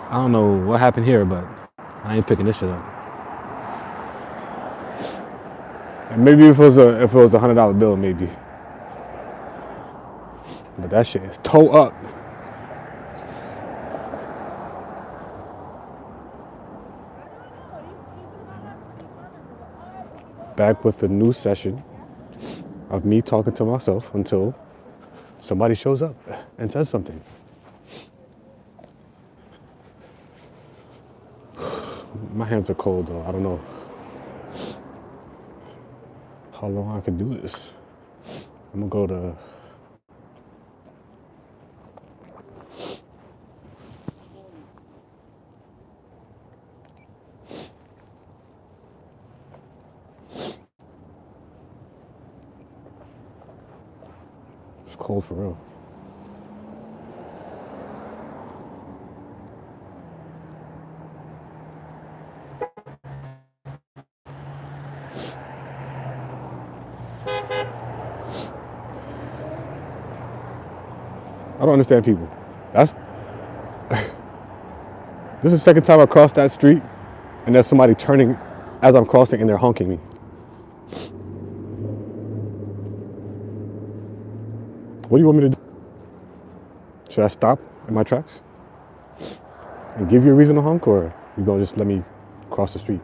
I don't know what happened here, but I ain't picking this shit up. And maybe if it was $100 bill, maybe. But that shit is toe up. Back with the new session of me talking to myself until somebody shows up and says something. My hands are cold though. I don't know how long I can do this. I'm gonna go to it's cold for real. I don't understand people. That's this is the second time I crossed that street and there's somebody turning as I'm crossing and they're honking me. What do you want me to do? Should I stop in my tracks and give you a reason to honk, or you gonna just let me cross the street?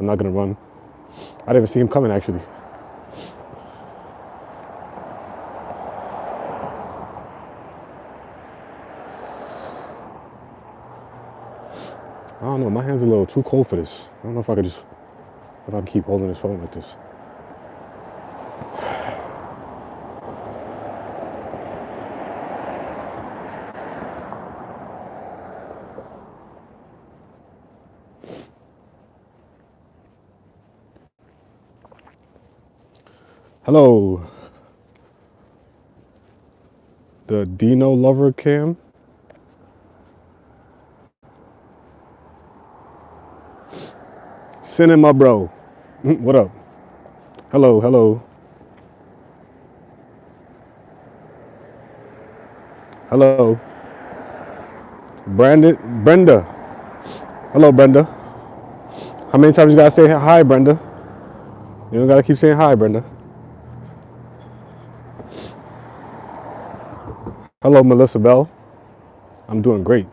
I'm not gonna run. I didn't even see him coming actually. I don't know, my hand's a little too cold for this. I don't know if I can keep holding this phone like this. Hello. The Dino Lover Cam. Send in my bro. What up? Hello, hello. Hello. Brenda. Hello, Brenda. How many times you gotta say hi, Brenda? You don't gotta keep saying hi, Brenda. Hello, Melissa Bell. I'm doing great.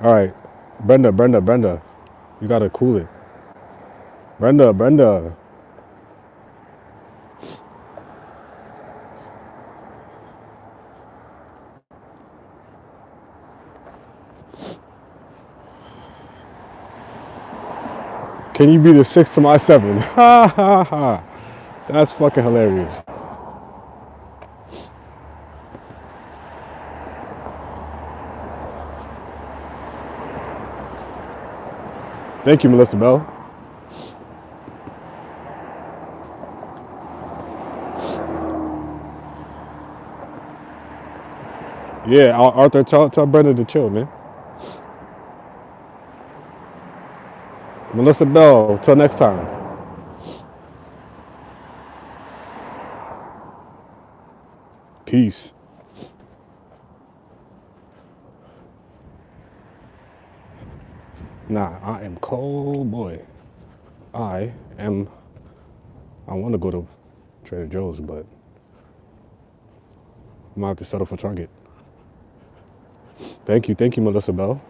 All right, Brenda. You gotta cool it. Brenda. Can you be the 6 to my 7? Ha ha ha. That's fucking hilarious. Thank you, Melissa Bell. Yeah, Arthur, tell Brenda to chill, man. Melissa Bell, till next time. Peace. Nah, I am cold, boy. I want to go to Trader Joe's, but I might have to settle for Target. Thank you, Melissa Bell.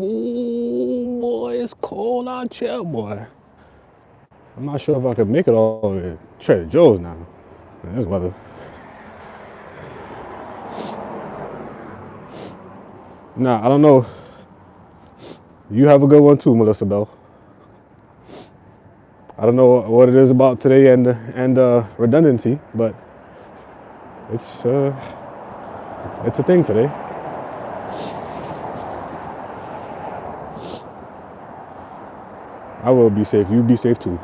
Ooh, boy, it's cold out here, boy. I'm not sure if I could make it all the way to Trader Joe's now. Man, this weather. Nah, I don't know. You have a good one too, Melissa Bell. I don't know what it is about today and redundancy, but it's a thing today. I will be safe. You be safe too.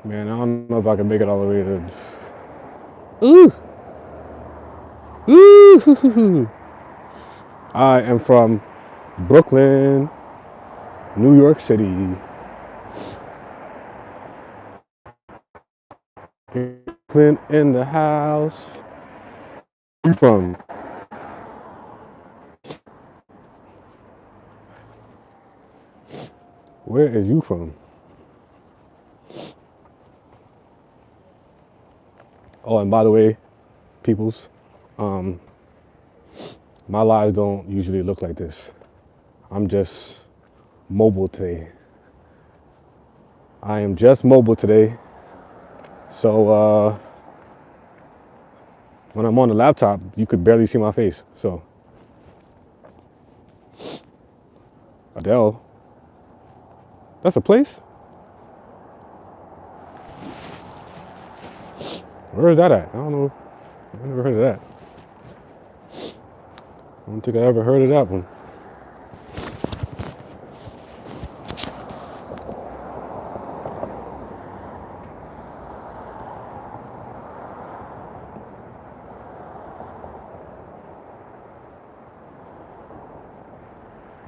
Man, I don't know if I can make it all the way to. Ooh. Ooh. I am from Brooklyn, New York City. Brooklyn in the house. Where you from? Where is you from? Oh, and by the way, peoples, um, my lives don't usually look like this. I'm just mobile today. I am just mobile today. So when I'm on the laptop, you could barely see my face. So Adele, that's a place? Where is that at? I don't know. I never heard of that. I don't think I ever heard of that one.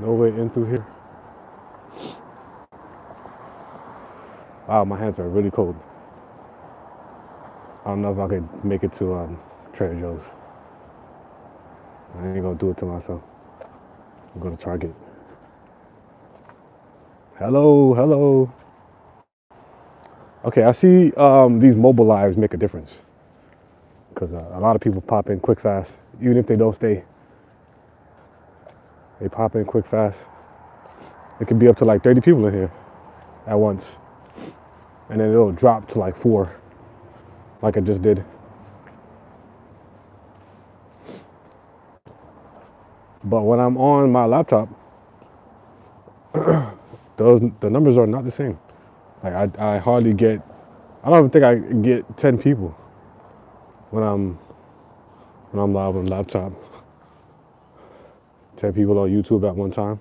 No way in through here. Wow, my hands are really cold. I don't know if I could make it to Trader Joe's. I ain't gonna do it to myself. I'm gonna Target. Hello, hello. Okay, I see these mobile lives make a difference because a lot of people pop in quick fast, even if they don't stay. They pop in quick fast. It can be up to like 30 people in here at once, and then it'll drop to like 4, like it just did. But when I'm on my laptop, the numbers are not the same. Like I hardly get. I don't even think I get 10 people when I'm live on the laptop. 10 people on YouTube at one time.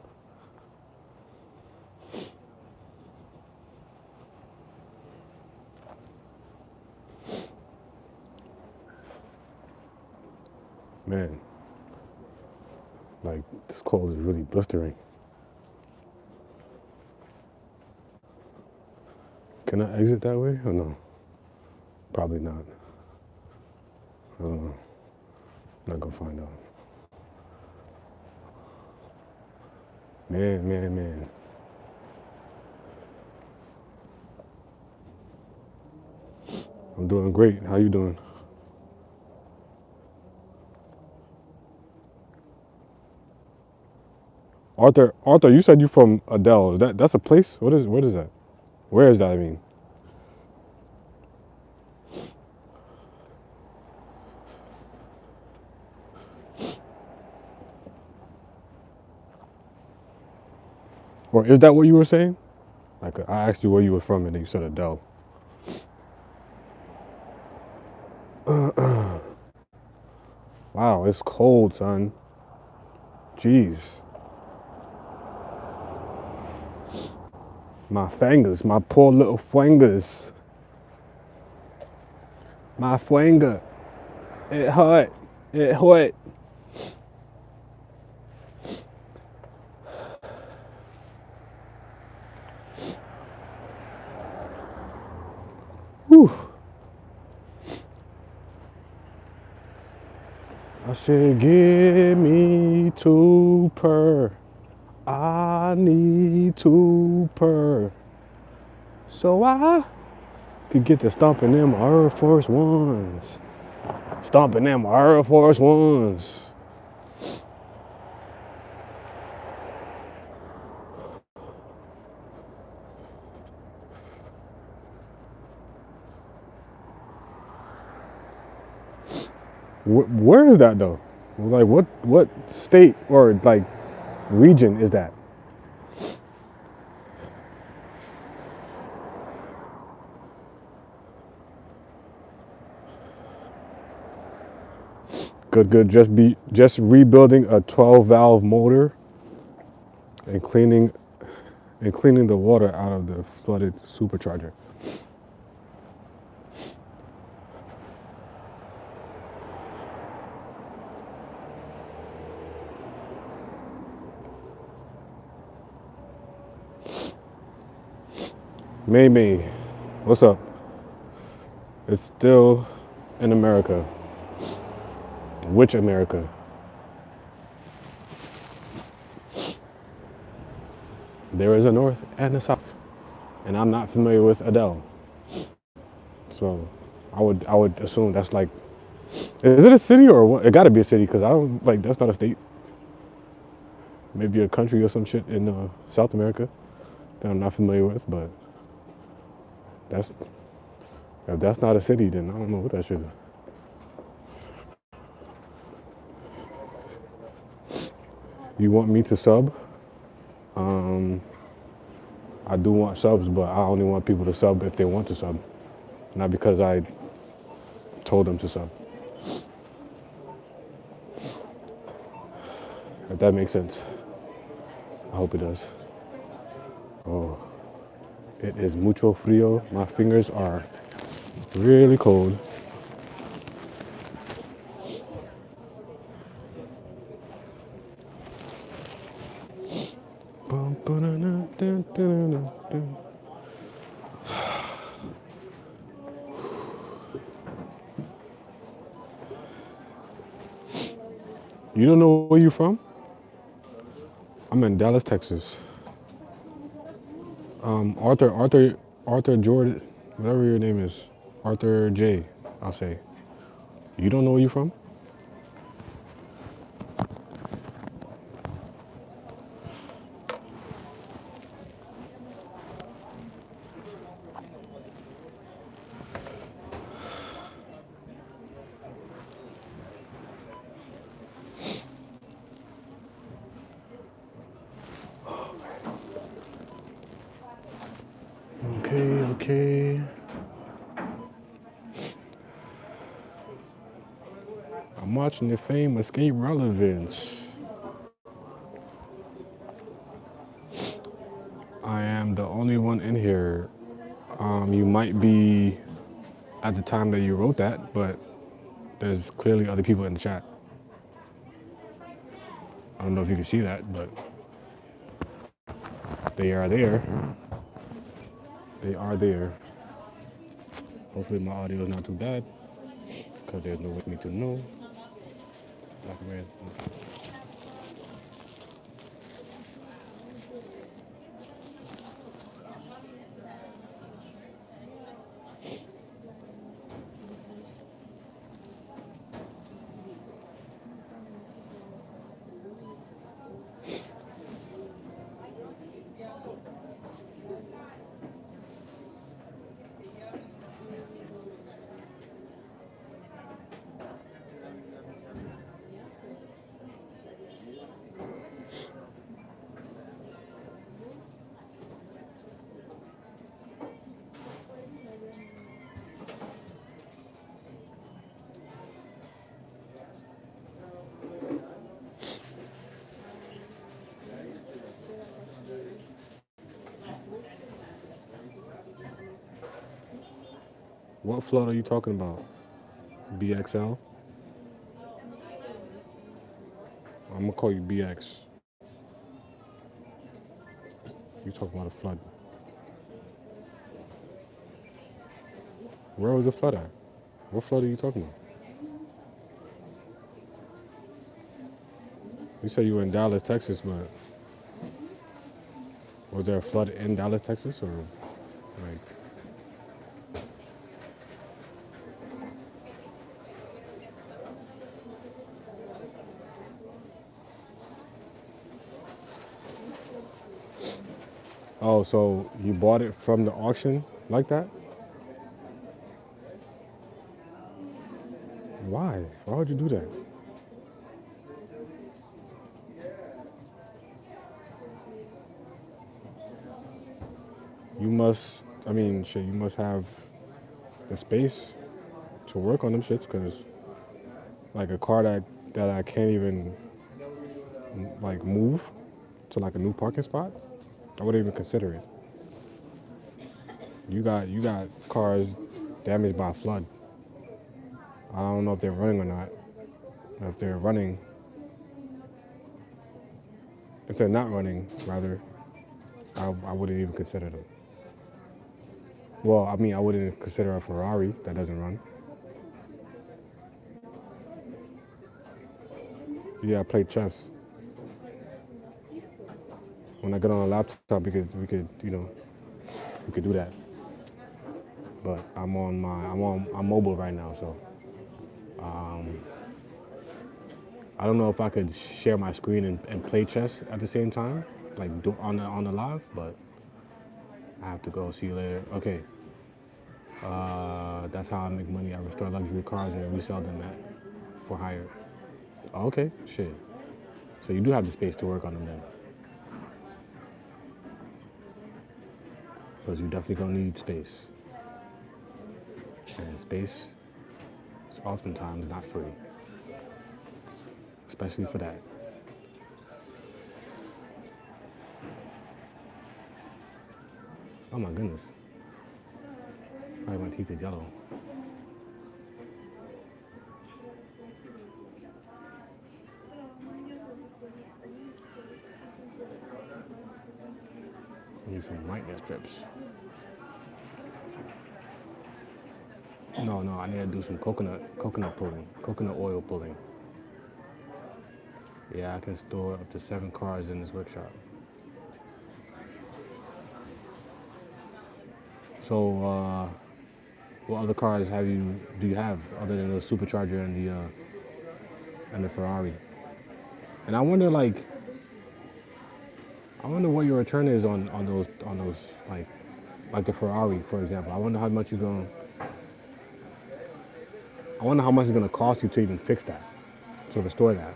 Man, like this cold is really blistering. Can I exit that way or no? Probably not. I don't know. I'm not gonna find out. Man. I'm doing great. How you doing? Arthur, you said you from Adele. That's a place? What is that? Where is that, I mean? Or is that what you were saying? Like I asked you where you were from and then you said Adele. Wow, it's cold, son. Jeez. My fingers, my poor little fingers. My finger. It hurt. It hurt. Whew. I said, give me 2 per. I need 2 per. So I could get to stomping them Air Force Ones. Stomping them Air Force Ones. Where is that though? Like what state or like region is that? Good. Just rebuilding a 12 valve motor and cleaning the water out of the flooded supercharger. May May, what's up? It's still in America. Which America? There is a North and a South, and I'm not familiar with Adele, so I would assume that's like, is it a city or what? It got to be a city because I don't like that's not a state. Maybe a country or some shit in South America that I'm not familiar with, but that's if that's not a city, then I don't know what that shit is. You want me to sub? Um, I do want subs, but I only want people to sub if they want to sub, not because I told them to sub. If that makes sense. I hope it does. Oh, it is mucho frío. My fingers are really cold. You don't know where you from? I'm in Dallas, Texas. Arthur Jordan, whatever your name is, Arthur J. I'll say. You don't know where you from? Okay, okay. I'm watching the Fame Escape Relevance. I am the only one in here. You might be at the time that you wrote that, but there's clearly other people in the chat. I don't know if you can see that, but they are there. They are there. Hopefully my audio is not too bad, because there's no way for me to know. Black man. What flood are you talking about? BXL? I'm gonna call you BX. You talking about a flood. Where was the flood at? What flood are you talking about? You said you were in Dallas, Texas, but was there a flood in Dallas, Texas, or like? Oh, so you bought it from the auction like that? Why? Why would you do that? You must. I mean, shit. You must have the space to work on them shits, cause like a car that I can't even like move to like a new parking spot, I wouldn't even consider it. You got cars damaged by a flood. I don't know if they're running or not. If they're running, if they're not running, rather, I wouldn't even consider them. Well, I mean, I wouldn't consider a Ferrari that doesn't run. Yeah, I play chess. When I get on a laptop, we could do that. But I'm mobile right now, so I don't know if I could share my screen and play chess at the same time, like do on the live. But I have to go. See you later. Okay. That's how I make money. I restore luxury cars and resell them for hire. Okay, shit. So you do have the space to work on them then, because you definitely gonna need space, and space is oftentimes not free, especially for that. Oh my goodness, probably my teeth is yellow. I need some whitening strips. No, I need to do some coconut pulling, coconut oil pulling. Yeah, I can store up to 7 cars in this workshop. So, what other cars do you have other than the supercharger and the Ferrari? And I wonder what your return is on those like the Ferrari, for example. I wonder how much it's gonna cost you to even fix that, to restore that.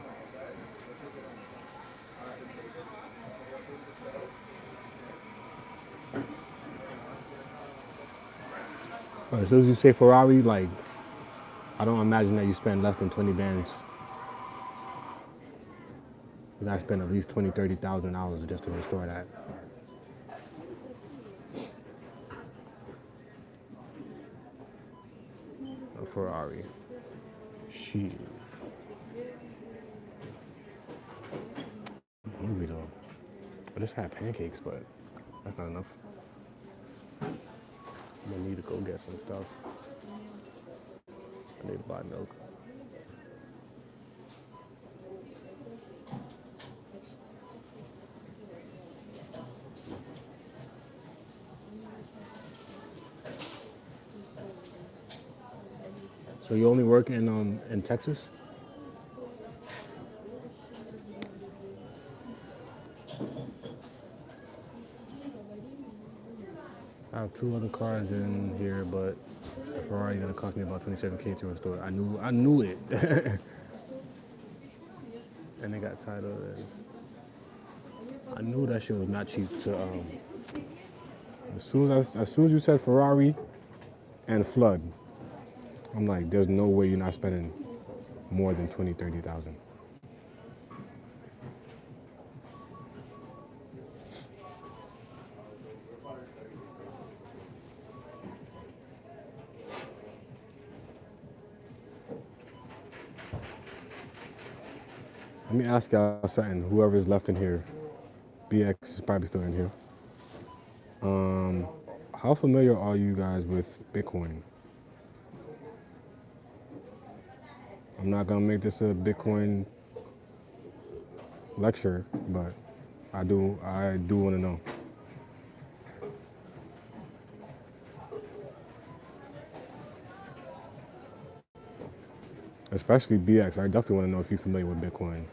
As soon as you say Ferrari, like I don't imagine that you spend less than 20 bands. You gotta spend at least 20, 30,000 dollars just to restore that. A Ferrari. Shit. Hungry though. I just had pancakes, but that's not enough. I'm gonna need to go get some stuff. I need to buy milk. So you only work in Texas? I have 2 other cars in here, but the Ferrari gonna cost me about 27K to restore. I knew it. And they got titled. And I knew that shit was not cheap. As soon as you said Ferrari and flood, I'm like, there's no way you're not spending more than 20, 30,000. Let me ask y'all something. Whoever's left in here, BX is probably still in here. How familiar are you guys with Bitcoin? I'm not gonna make this a Bitcoin lecture, but I do want to know. Especially BX. I definitely want to know if you're familiar with Bitcoin.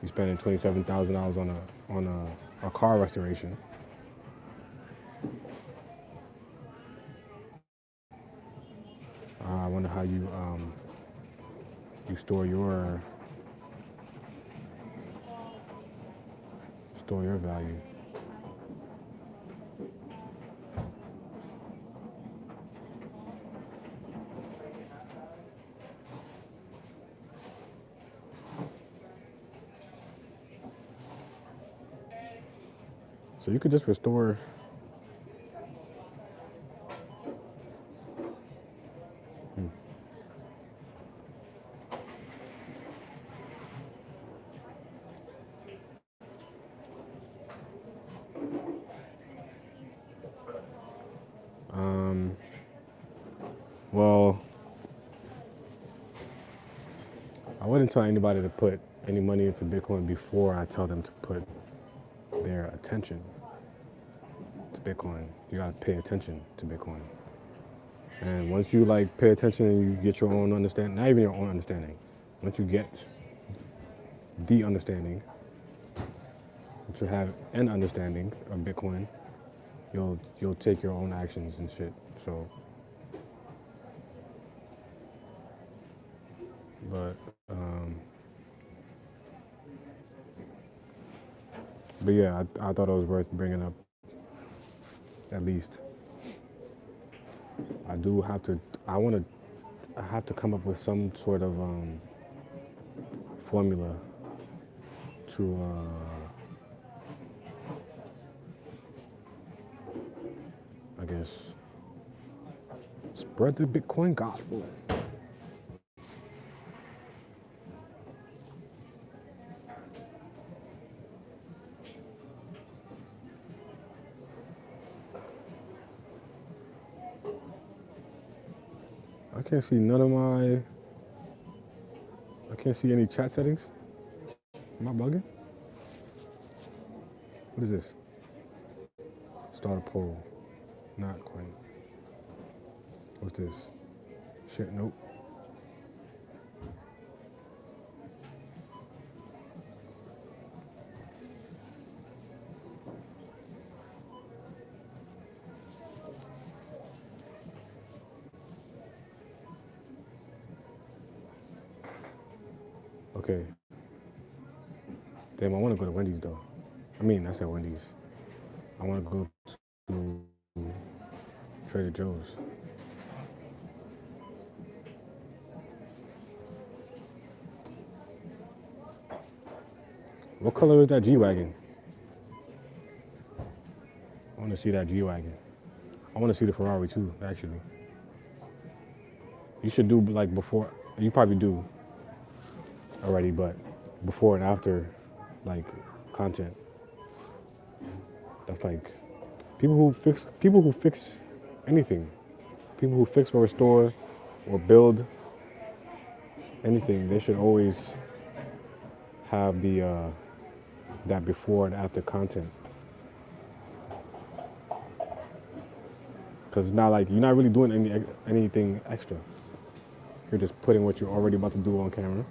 You're spending $27,000 on a car restoration. I wonder how you store your value. So you could just restore. wouldn't tell anybody to put any money into Bitcoin before I tell them to put their attention to Bitcoin. You gotta pay attention to Bitcoin. And once you like pay attention and you get your own understanding, not even your own understanding, once you get the understanding, once you have an understanding of Bitcoin, you'll take your own actions and shit. So, but but yeah, I thought it was worth bringing up. At least I do have to. I have to come up with some sort of formula to, I guess, spread the Bitcoin gospel. I can't see none of my. I can't see any chat settings. Am I bugging? What is this? Start a poll. Not quite. What's this? Shit, nope. Okay. Damn, I want to go to Wendy's though. I said Wendy's. I want to go to Trader Joe's. What color is that G-Wagon? I want to see that G-Wagon. I want to see the Ferrari too, actually. You should do like before, you probably do already, but before and after, like, content. That's like people who fix anything, people who fix or restore or build anything, they should always have the that before and after content. Because it's not like you're not really doing anything extra. You're just putting what you're already about to do on camera.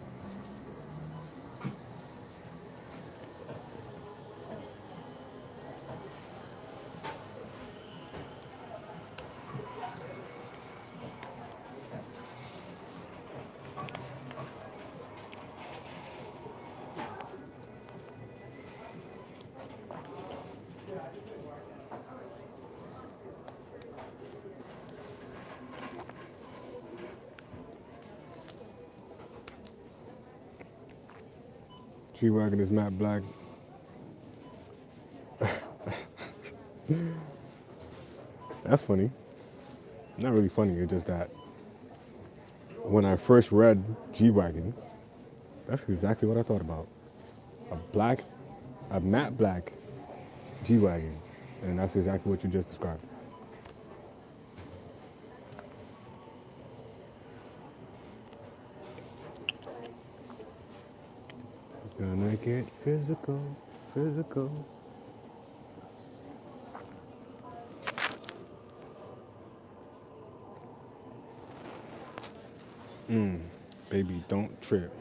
G-Wagon is matte black. That's funny. Not really funny, it's just that when I first read G-Wagon, that's exactly what I thought about. A matte black G-Wagon. And that's exactly what you just described. Gonna get physical, physical. Baby, don't trip.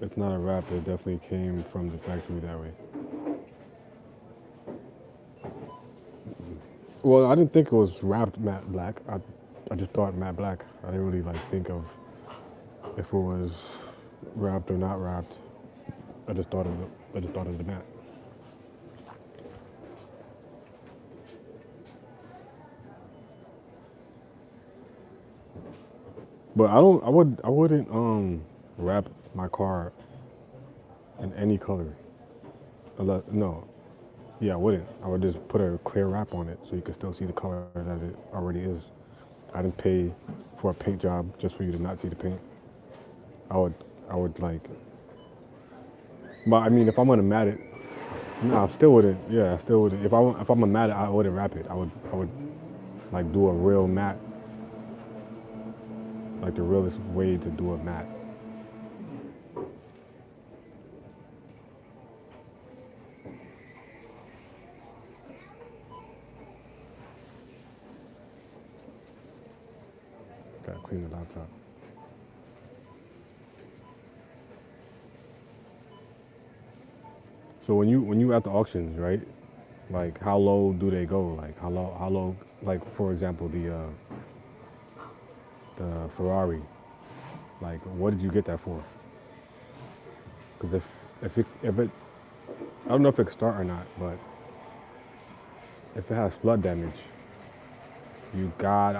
It's not a rap, it definitely came from the factory that way. Well, I didn't think it was wrapped matte black. I just thought matte black. I didn't really like think of if it was wrapped or not wrapped. I just thought of the matte. But I wouldn't wrap my car in any color. No. Yeah, I wouldn't. I would just put a clear wrap on it so you could still see the color that it already is. I didn't pay for a paint job just for you to not see the paint. I would, I would like, but I mean, if I'm gonna mat it, no, I still wouldn't. Yeah, I still wouldn't. If I'm gonna mat it, I wouldn't wrap it. I would like do a real mat, like the realest way to do a mat. Gotta clean the laptop. So when you at the auctions, right? Like how low do they go? Like how low? Like for example, the Ferrari. Like what did you get that for? Because if it I don't know if it can start or not, but if it has flood damage,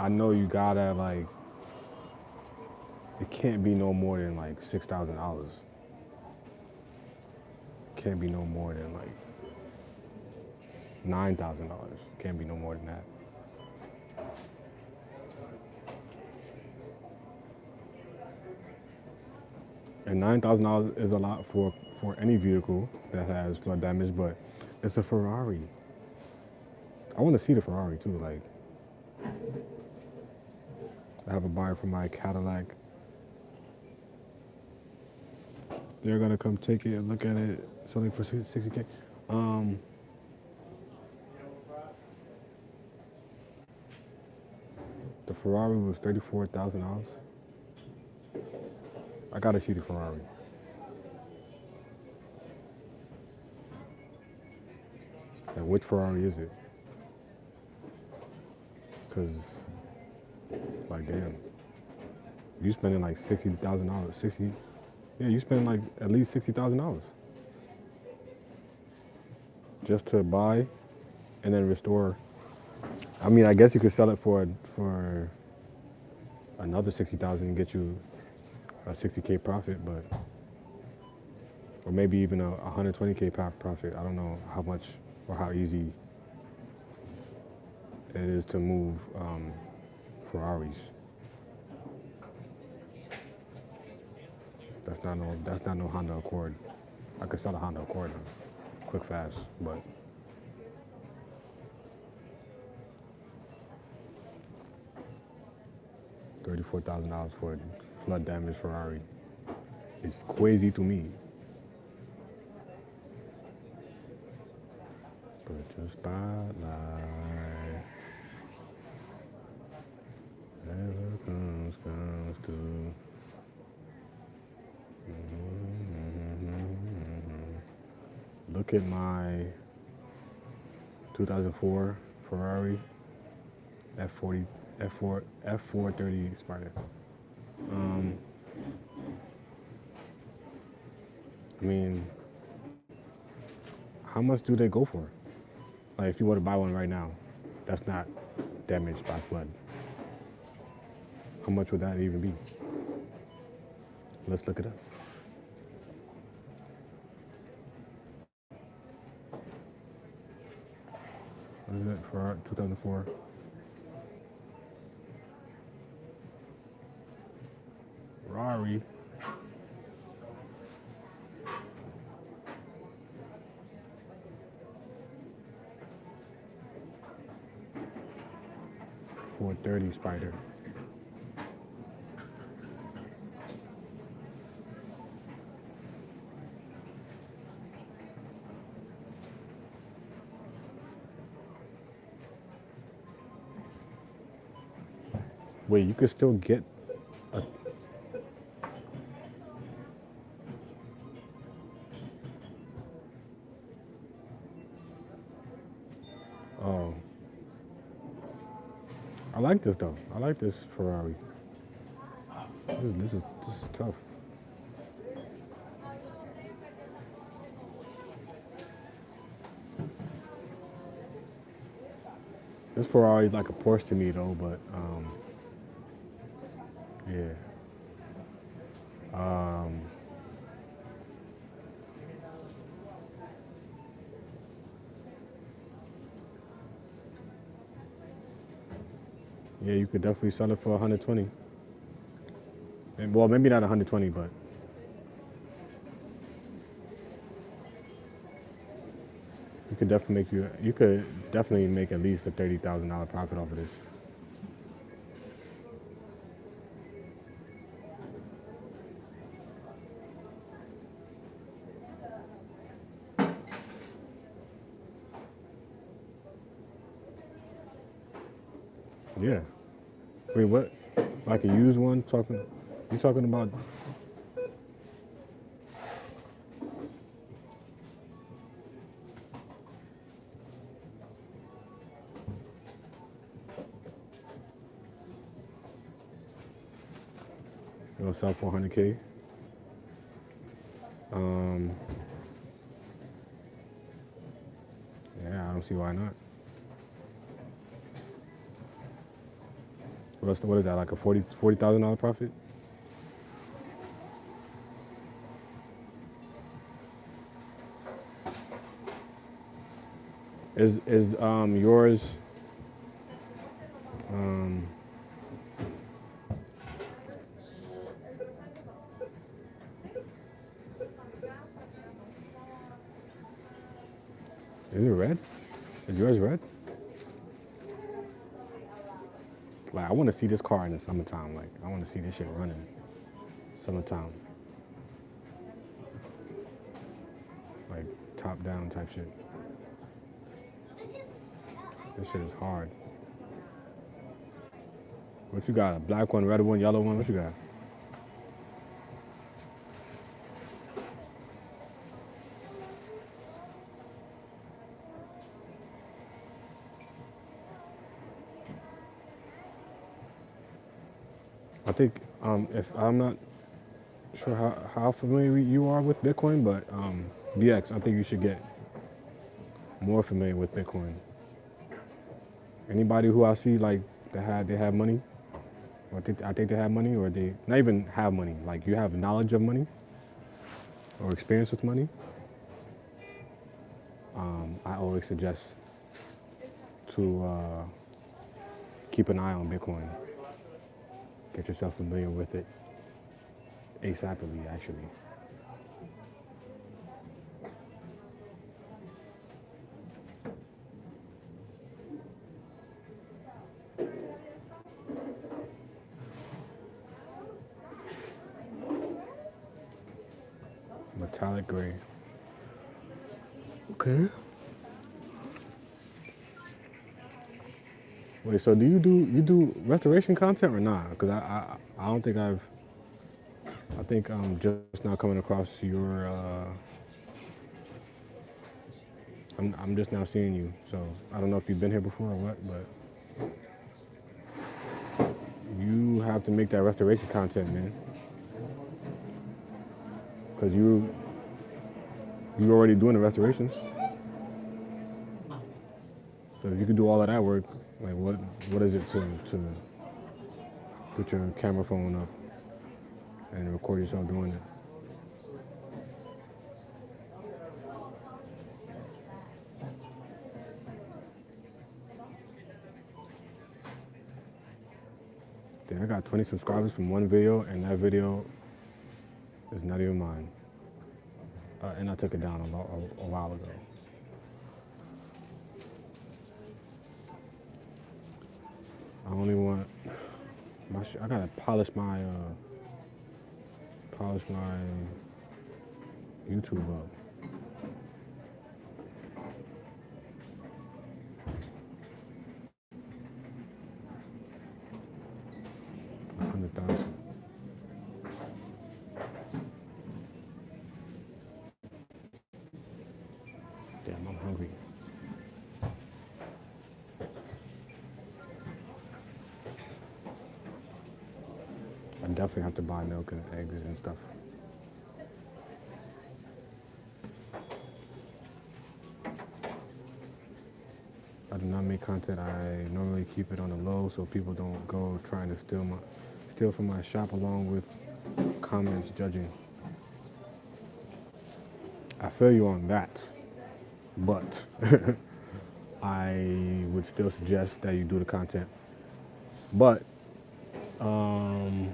I know you gotta like it can't be no more than like $6,000. Can't be no more than like $9,000. Can't be no more than that. And $9,000 is a lot for any vehicle that has flood damage, but it's a Ferrari. I want to see the Ferrari too. Like I have a buyer for my Cadillac. They're gonna come take it and look at it. Selling for 60K. Um, the Ferrari was $34,000. I gotta see the Ferrari. And which Ferrari is it? Cause like damn, you spending like $60,000. 60. Yeah, you spending like at least $60,000 just to buy and then restore. I mean, I guess you could sell it for another 60,000 and get you a 60K profit, but or maybe even a 120K profit. I don't know how much or how easy it is to move Ferraris. That's not no Honda Accord. I could sell a Honda Accord quick fast, but $34,000 for a flood damaged Ferrari is crazy to me. But the spotlight never comes to. Look at my 2004 Ferrari F40 F430 Spider. Um, I mean, how much do they go for? Like if you were to buy one right now, that's not damaged by flood. How much would that even be? Let's look it up. What is it for 2004? Ferrari. $430 Spider. Wait, you could still get a. Oh, I like this though. I like this Ferrari. This is tough. This Ferrari is like a Porsche to me though, but yeah. Yeah, you could definitely sell it for 120. And, well, maybe not 120, but you could definitely make at least a $30,000 profit off of this. Yeah. Wait, what? Like a used one? You talking about you'll sell 400K? Um, yeah, I don't see why not. What is that? Like a $40,000 profit? Is yours? Um, is it red? Is yours red? Like I want to see this car in the summertime. Like I want to see this shit running summertime. Like top down type shit. This shit is hard. What you got? A black one, red one, yellow one? What you got? I think if I'm not sure how familiar you are with Bitcoin, but BX, I think you should get more familiar with Bitcoin. Anybody who I see like they have money, or I think they have money, or they not even have money. Like you have knowledge of money or experience with money. I always suggest to keep an eye on Bitcoin. Get yourself familiar with it ASAPly, actually. Metallic gray. Okay. Wait, so do you do restoration content or not? Because I don't think I think I'm just now coming across your. I'm just now seeing you, so I don't know if you've been here before or what, but you have to make that restoration content, man. Because you already doing the restorations. So if you can do all of that work, like what is it to put your camera phone up and record yourself doing it? Then I got 20 subscribers from one video, and that video is not even mine. And I took it down a while ago. I only want I gotta polish my YouTube up. 100,000. Damn, I'm hungry. I definitely have to buy milk and eggs and stuff. I do not make content. I normally keep it on the low so people don't go trying to steal from my shop along with comments judging. I feel you on that, but I would still suggest that you do the content. But um,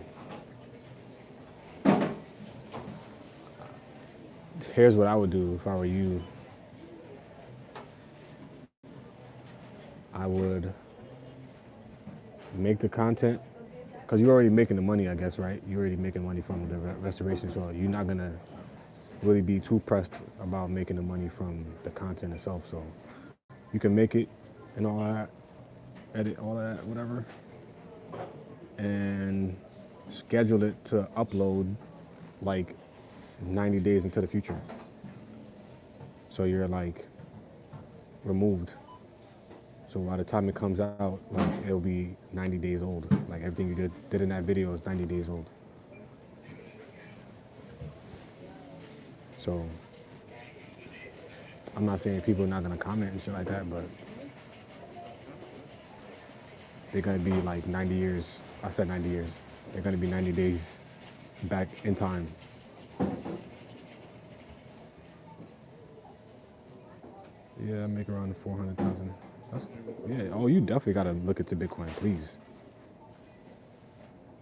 here's what I would do if I were you. I would make the content because you're already making the money, I guess, right? You're already making money from the restoration, so you're not gonna really be too pressed about making the money from the content itself. So you can make it and all that, edit all that, whatever, and schedule it to upload like 90 days into the future. So you're like removed. So by the time it comes out, like it'll be 90 days old. Like everything you did in that video is 90 days old. So I'm not saying people are not gonna comment and shit like that, but they're gonna be like 90 years. I said 90 years. They're gonna be 90 days back in time. Yeah, I make around 400,000. That's yeah. Oh, you definitely gotta look into Bitcoin, please.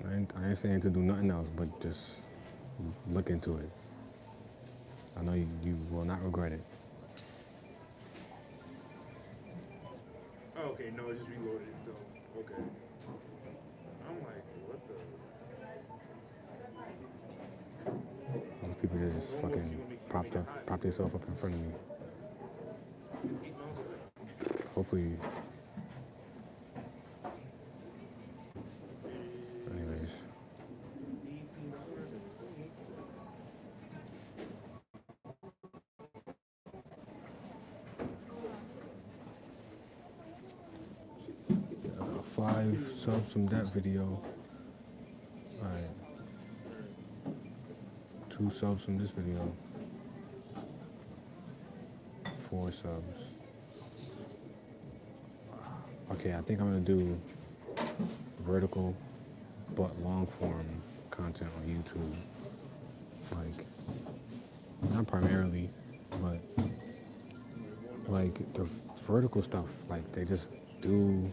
I ain't saying to do nothing else, but just look into it. I know you will not regret it. Oh, okay, no, it just reloaded itself. Okay. I'm like, what the? Those people that just fucking prop themselves up in front of me. It's 8 miles away. Hopefully, anyways. $18.28. 5 subs from that video. Alright. 2 subs from this video. 4 subs. Okay, I think I'm gonna do vertical but long form content on YouTube. Like, not primarily, but like the vertical stuff, like they just do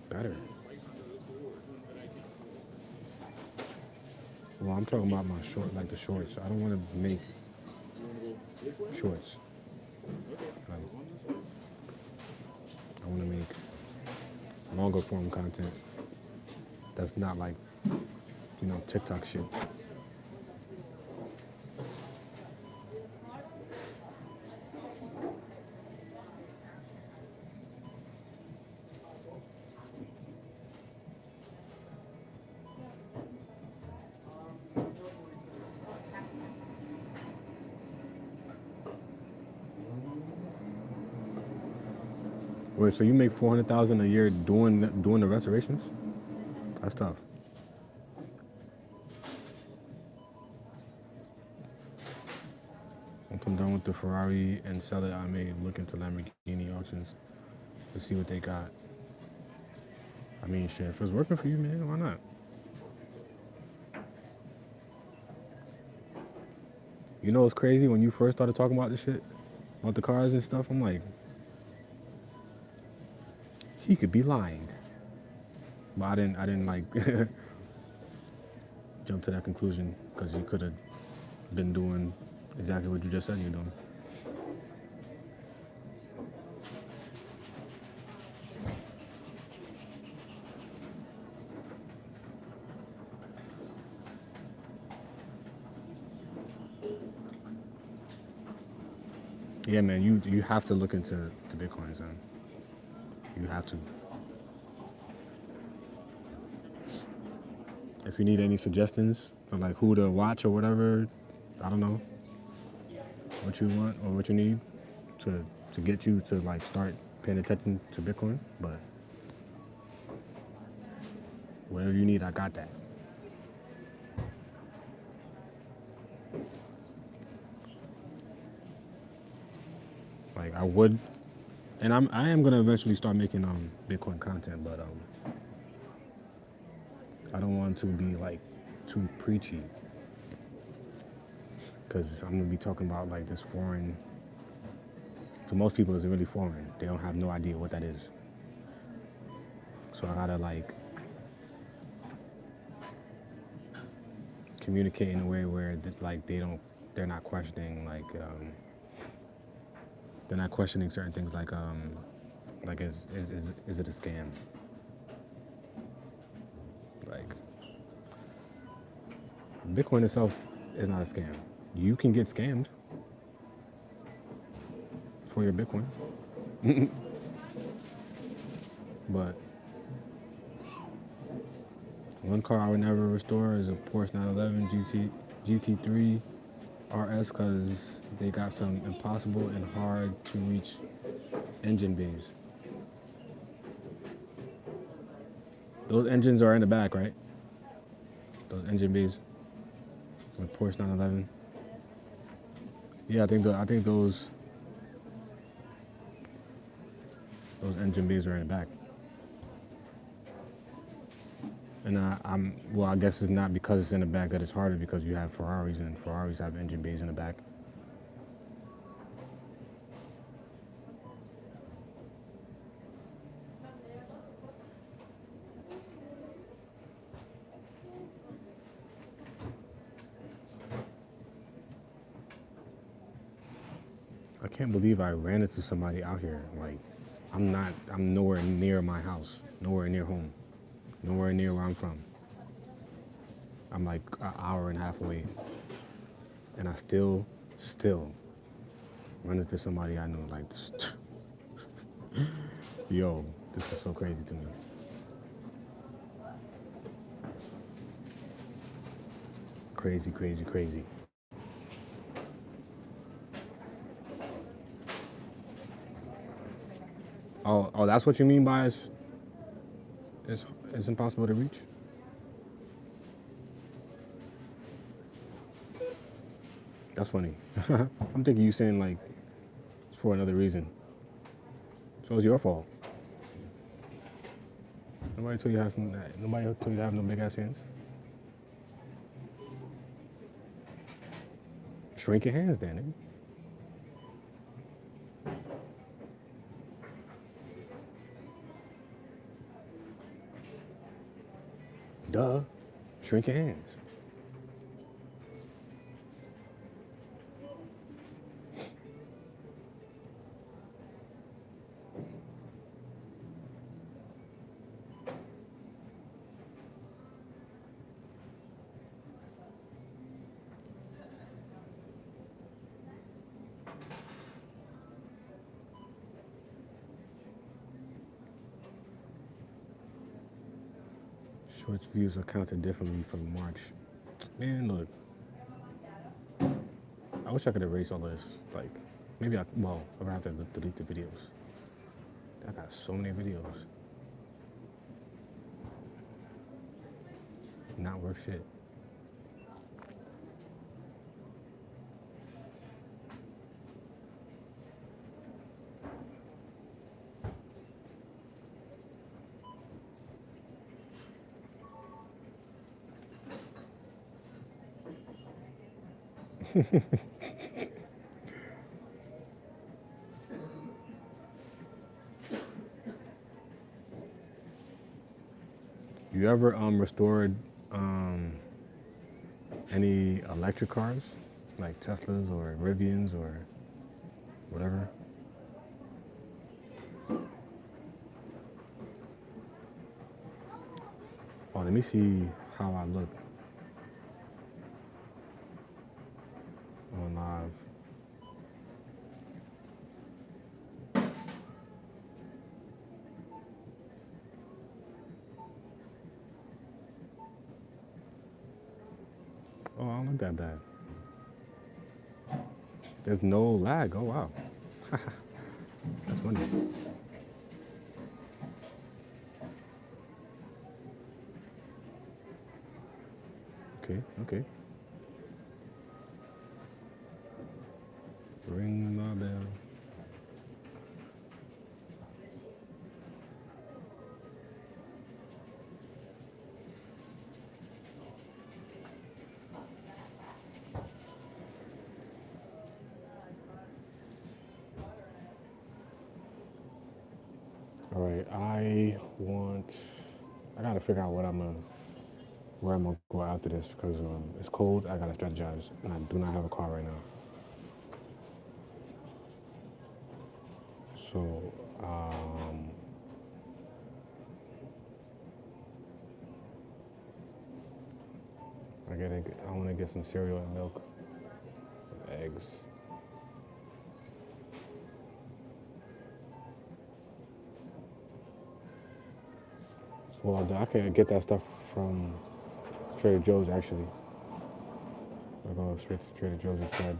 better. Well, I'm talking about my short, like the shorts. I don't want to make shorts. Like, I want to make longer form content that's not like, TikTok shit. Wait, so you make 400,000 a year doing the restorations? That's tough. Once I'm done with the Ferrari and sell it, I may look into Lamborghini auctions to see what they got. I mean, shit, if it's working for you, man, why not? You know what's crazy? When you first started talking about this shit, about the cars and stuff, I'm like, he could be lying. But I didn't like jump to that conclusion because you could have been doing exactly what you just said you're doing. Yeah, man, you have to look into Bitcoin, son. You have to. If you need any suggestions for like who to watch or whatever, I don't know what you want or what you need to get you to like start paying attention to Bitcoin. But whatever you need, I got that. Like I would, and I am gonna eventually start making Bitcoin content, but I don't want to be like too preachy because I'm gonna be talking about like this foreign. To most people, it's really foreign. They don't have no idea what that is. So I gotta like communicate in a way where like they're not questioning they're not questioning certain things like is it a scam? Like Bitcoin itself is not a scam. You can get scammed for your Bitcoin, but one car I would never restore is a Porsche 911 GT3 RS because they got some impossible and hard to reach engine bays. Those engines are in the back, right? Those engine bays with Porsche 911. Yeah, I think those engine bays are in the back. And well, I guess it's not because it's in the back that it's harder because you have Ferraris and Ferraris have engine bays in the back. I can't believe I ran into somebody out here. Like, I'm nowhere near my house, nowhere near home, nowhere near where I'm from. I'm like an hour and a half away. And I still run into somebody I know. Like, yo, this is so crazy to me. Crazy, crazy, crazy. Oh, that's what you mean by it's impossible to reach? That's funny. I'm thinking you saying like it's for another reason. So it's your fault. Nobody told you to have no big ass hands. Shrink your hands then, nigga. Duh. Shrink your hands. Shorts views are counted differently from March. Man, look. I wish I could erase all this. Like, I'm gonna have to delete the videos. I got so many videos. Not worth shit. You ever restored any electric cars, like Teslas or Rivians or whatever? Oh, let me see how I look on live. Oh, I don't look that bad. There's no lag. Oh wow, that's funny. Okay, okay. Ring my bell. All right, I gotta figure out where I'm gonna go after this because it's cold. I gotta strategize, and I do not have a car right now. So I want to get some cereal and milk, some eggs. Well, I can get that stuff from Trader Joe's actually. I'll go straight to Trader Joe's instead.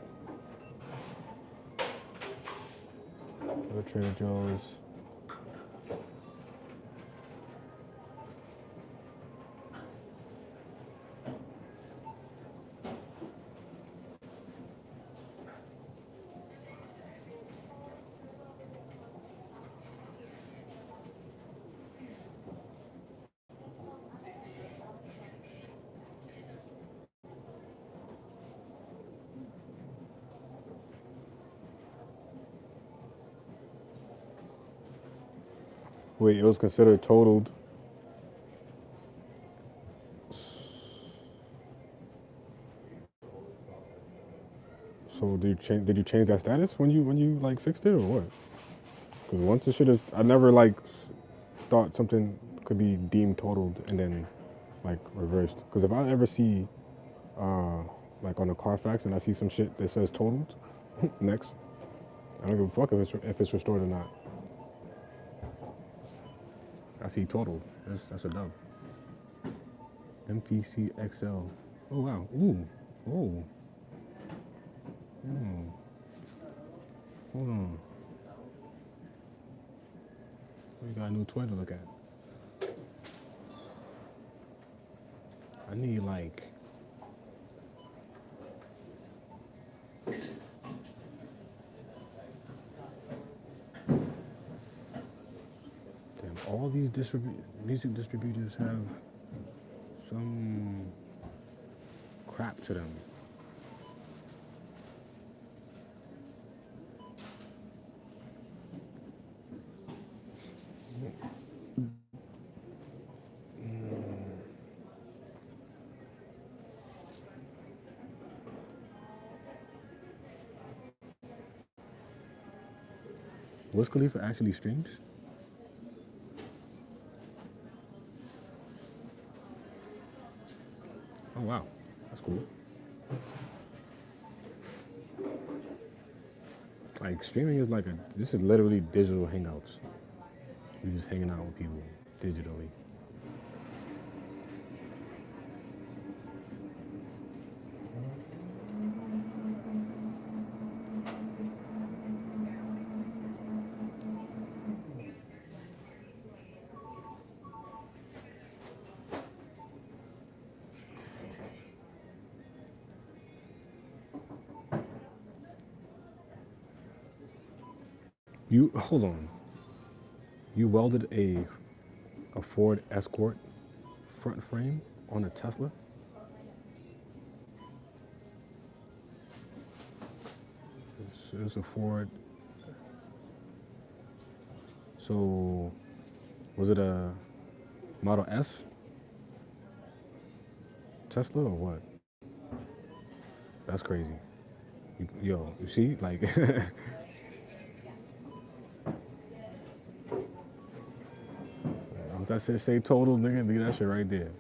Go to Trader Joe's. Wait, it was considered totaled. So did you change? Did you change that status when you like fixed it or what? Because once the shit is, I never like thought something could be deemed totaled and then like reversed. Because if I ever see like on the Carfax and I see some shit that says totaled next, I don't give a fuck if it's restored or not. I see totaled. That's a dub. MPC XL. Oh wow. Ooh. Oh. Hold on. We got a new toy to look at. I need like damn, all these music distributors have some crap to them. Wiz Khalifa actually streams? Oh wow, that's cool. Like streaming is like this is literally digital hangouts. You're just hanging out with people digitally. You hold on. You welded a Ford Escort front frame on a Tesla? It's a Ford. So was it a Model S Tesla or what? That's crazy. Yo, you see, like, once I said say total, nigga, leave that shit right there.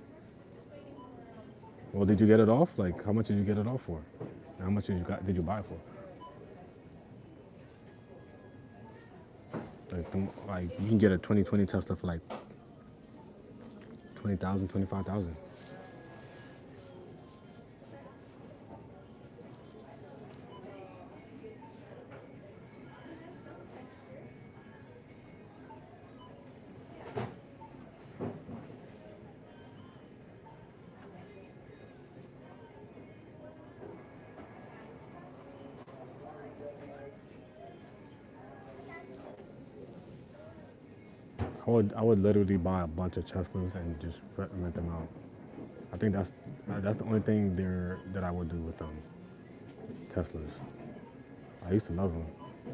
Well, did you get it off? Like, how much did you get it off for? How much did you buy it for? Like you can get a 2020 Tesla for like 20,000, 25,000. I would literally buy a bunch of Teslas and just rent them out. I think that's the only thing there that I would do with Teslas. I used to love them.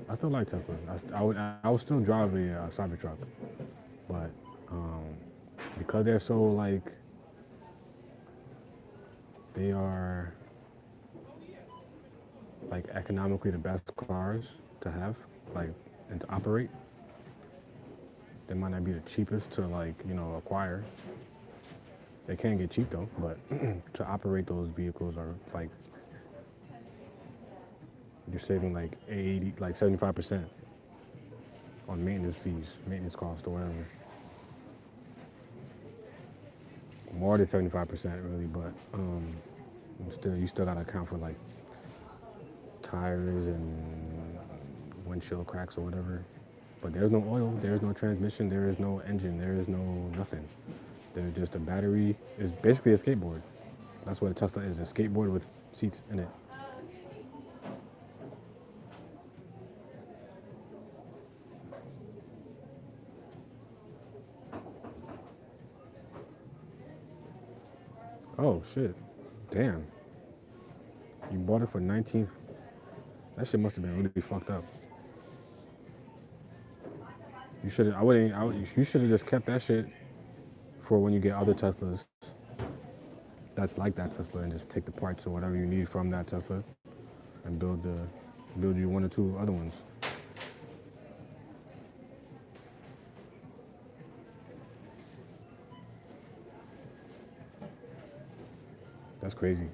I still like Teslas. I would still drive a Cybertruck, but because they're so like they are like economically the best cars to have, like, and to operate. They might not be the cheapest to, like, acquire. They can get cheap though, but to operate those vehicles are like you're saving like 80, like 75% on maintenance fees, maintenance cost or whatever. More than 75% really, but still you still gotta account for like tires and windshield cracks or whatever. But there's no oil, there's no transmission, there is no engine, there is no nothing. There's just a battery. It's basically a skateboard. That's what a Tesla is, a skateboard with seats in it. Oh shit. Damn. You bought it for 19. That shit must have been really fucked up. You should have I wouldn't you should have just kept that shit for when you get other Teslas that's like that Tesla and just take the parts or whatever you need from that Tesla and build you one or two other ones. That's crazy.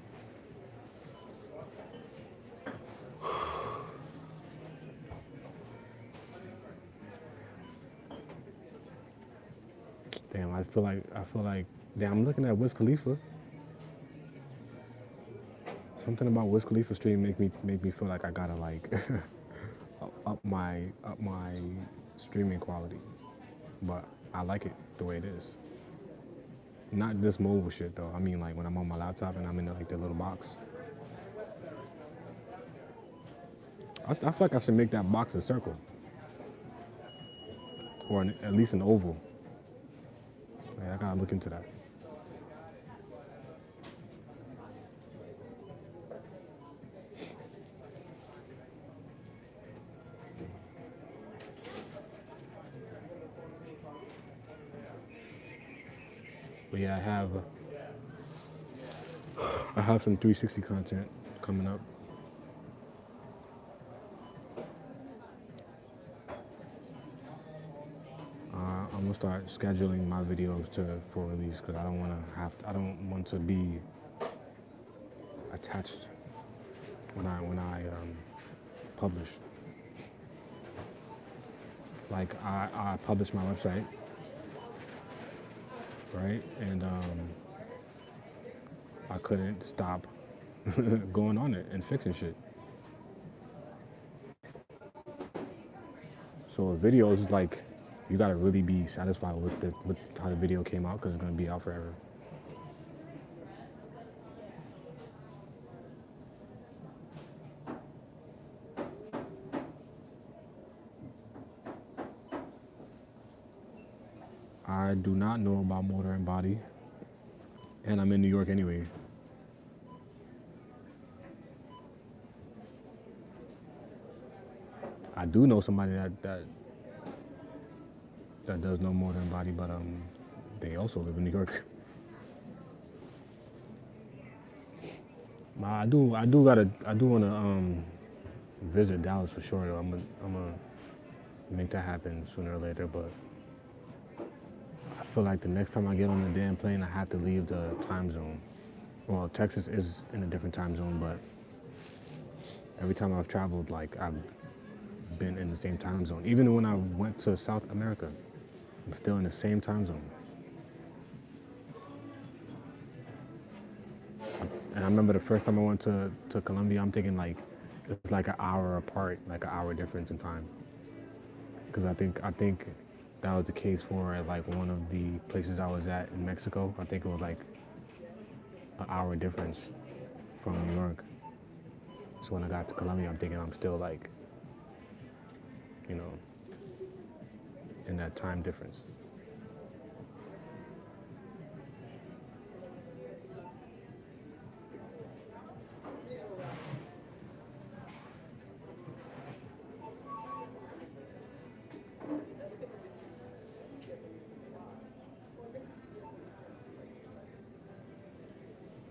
Damn, I feel like damn, I'm looking at Wiz Khalifa. Something about Wiz Khalifa stream make me feel like I gotta like up my streaming quality. But I like it the way it is. Not this mobile shit though. I mean like when I'm on my laptop and I'm in like the little box. I feel like I should make that box a circle or at least an oval. Like, I gotta look into that. But yeah, I have some 360 content coming up. I'm gonna start scheduling my videos for release because I don't want to be attached when I publish. Like I publish my website, right? And I couldn't stop going on it and fixing shit. So a video is like you gotta really be satisfied with how the video came out because it's gonna be out forever. I do not know about Motor and Body, and I'm in New York anyway. I do know somebody that does know Motor and Body, but they also live in New York. I do wanna visit Dallas for sure though. I'm gonna make that happen sooner or later, but I feel like the next time I get on the damn plane, I have to leave the time zone. Well, Texas is in a different time zone, but every time I've traveled, like I've been in the same time zone. Even when I went to South America, I'm still in the same time zone. And I remember the first time I went to Colombia, I'm thinking like it's like an hour apart, like an hour difference in time. Because I think that was the case for like one of the places I was at in Mexico. I think it was like an hour difference from New York. So when I got to Colombia, I'm thinking I'm still like, you know, in that time difference.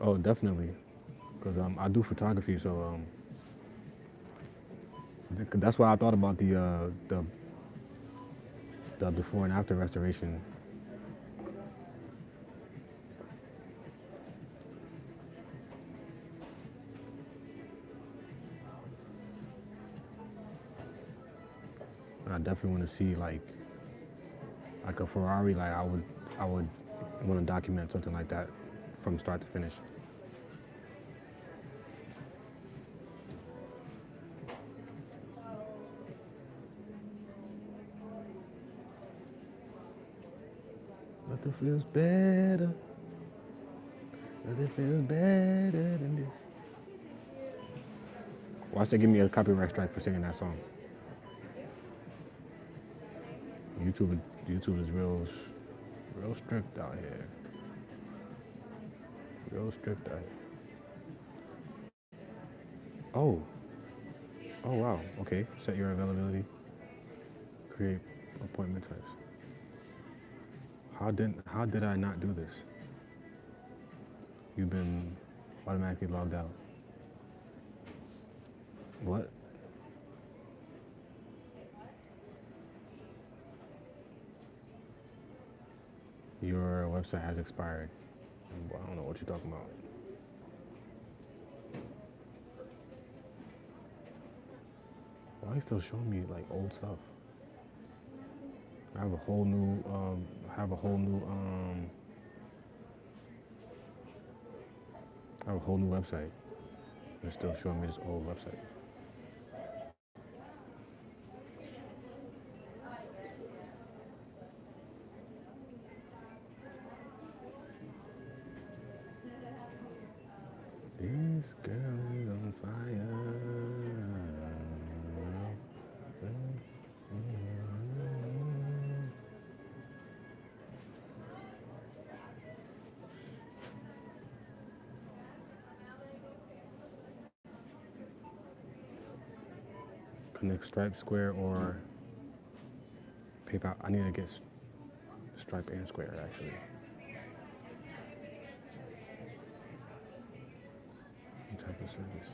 Oh, definitely, because I do photography, so that's why I thought about the before and after restoration. And I definitely want to see like a Ferrari. Like I would want to document something like that from start to finish. Nothing feels better. Nothing feels better than this. Watch they give me a copyright strike for singing that song. YouTube, YouTube is real strict out here. Real strict out here. Oh, oh wow. Okay, set your availability. Create appointment types. How did I not do this? You've been automatically logged out. What? Your website has expired. I don't know what you're talking about. Why are you still showing me like old stuff? I have a whole new I have a whole new I have a whole new website. It's still showing me this old website. This girl is on fire. Connect Stripe, Square, or PayPal. I need to get Stripe and Square actually. What type of service?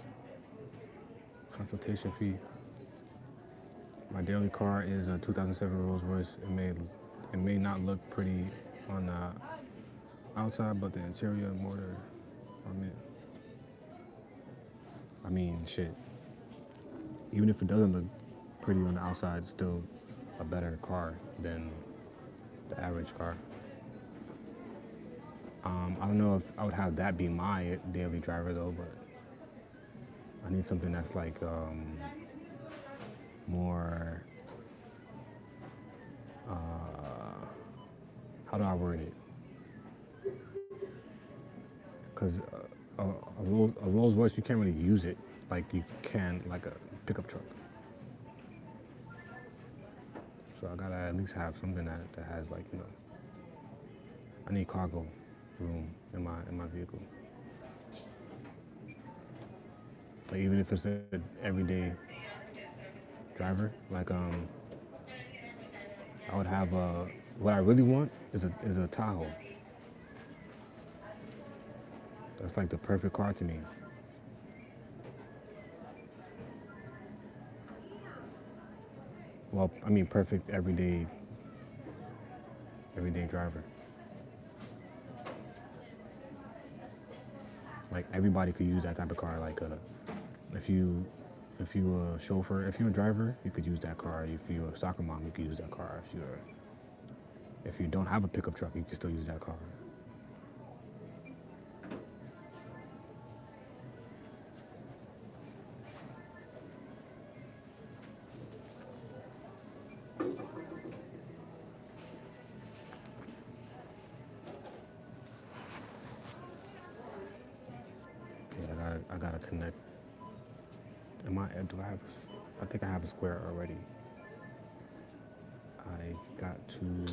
Consultation fee. My daily car is a 2007 Rolls Royce. It may not look pretty on the outside, but the interior motor. I mean, shit. Even if it doesn't look pretty on the outside, it's still a better car than the average car. I don't know if I would have that be my daily driver though, but I need something that's like more. How do I word it? Because a Rolls Royce, you can't really use it like you can like a pickup truck. So I gotta at least have something that has like I need cargo room in my vehicle. Like even if it's an everyday driver, like I would have what I really want is a Tahoe. That's like the perfect car to me. Well, I mean perfect everyday driver. Like everybody could use that type of car. Like if you if you a chauffeur, if you're a driver, you could use that car. If you're a soccer mom, you could use that car. If you don't have a pickup truck, you can still use that car. Okay, I gotta connect. Do I have? I think I have a Square already. I got to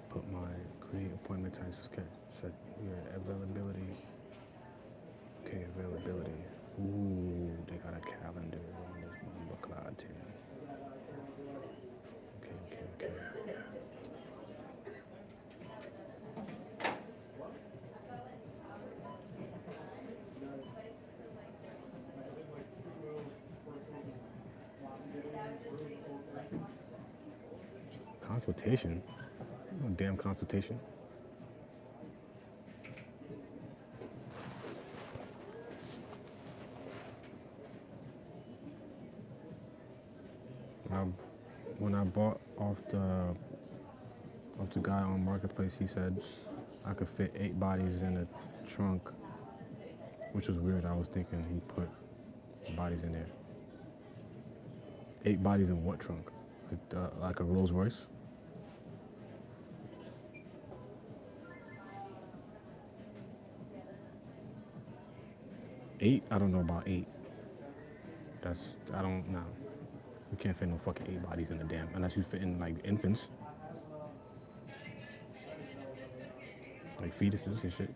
put my create appointment types. Okay, set your availability. Okay, availability. Ooh, they got a calendar on this number cloud too. Okay. Consultation? No damn consultation. When I, when I bought off the guy on Marketplace, he said I could fit 8 bodies in a trunk, which was weird. I was thinking he put bodies in there. 8 bodies in what trunk? Like a Rolls Royce? 8? I don't know about 8. I don't know. You can't fit no fucking 8 bodies in a damn, unless you fit in like infants, like fetuses and shit.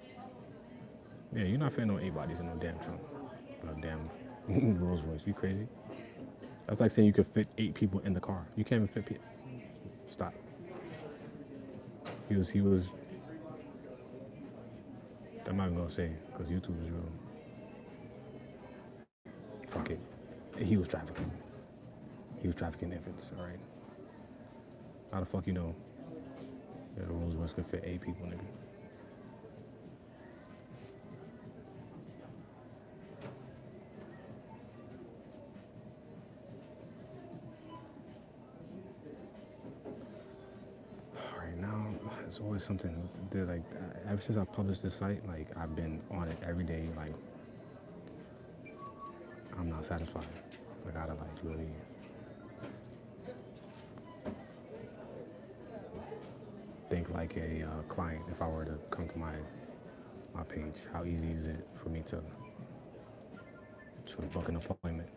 Yeah, you're not fitting no 8 bodies in no damn trunk, no damn Rolls Royce. You crazy? That's like saying you could fit 8 people in the car. You can't even fit people. Stop. He was. I'm not even gonna say because YouTube is real. Fuck it. He was trafficking. He was trafficking infants. All right. How the fuck you know? Yeah, the Rolls Royce could fit 8 people, nigga. All right, now it's always something. Like ever since I published this site, like I've been on it every day. Like I'm not satisfied. I gotta like really. Think like a client if I were to come to my page. How easy is it for me to book an appointment?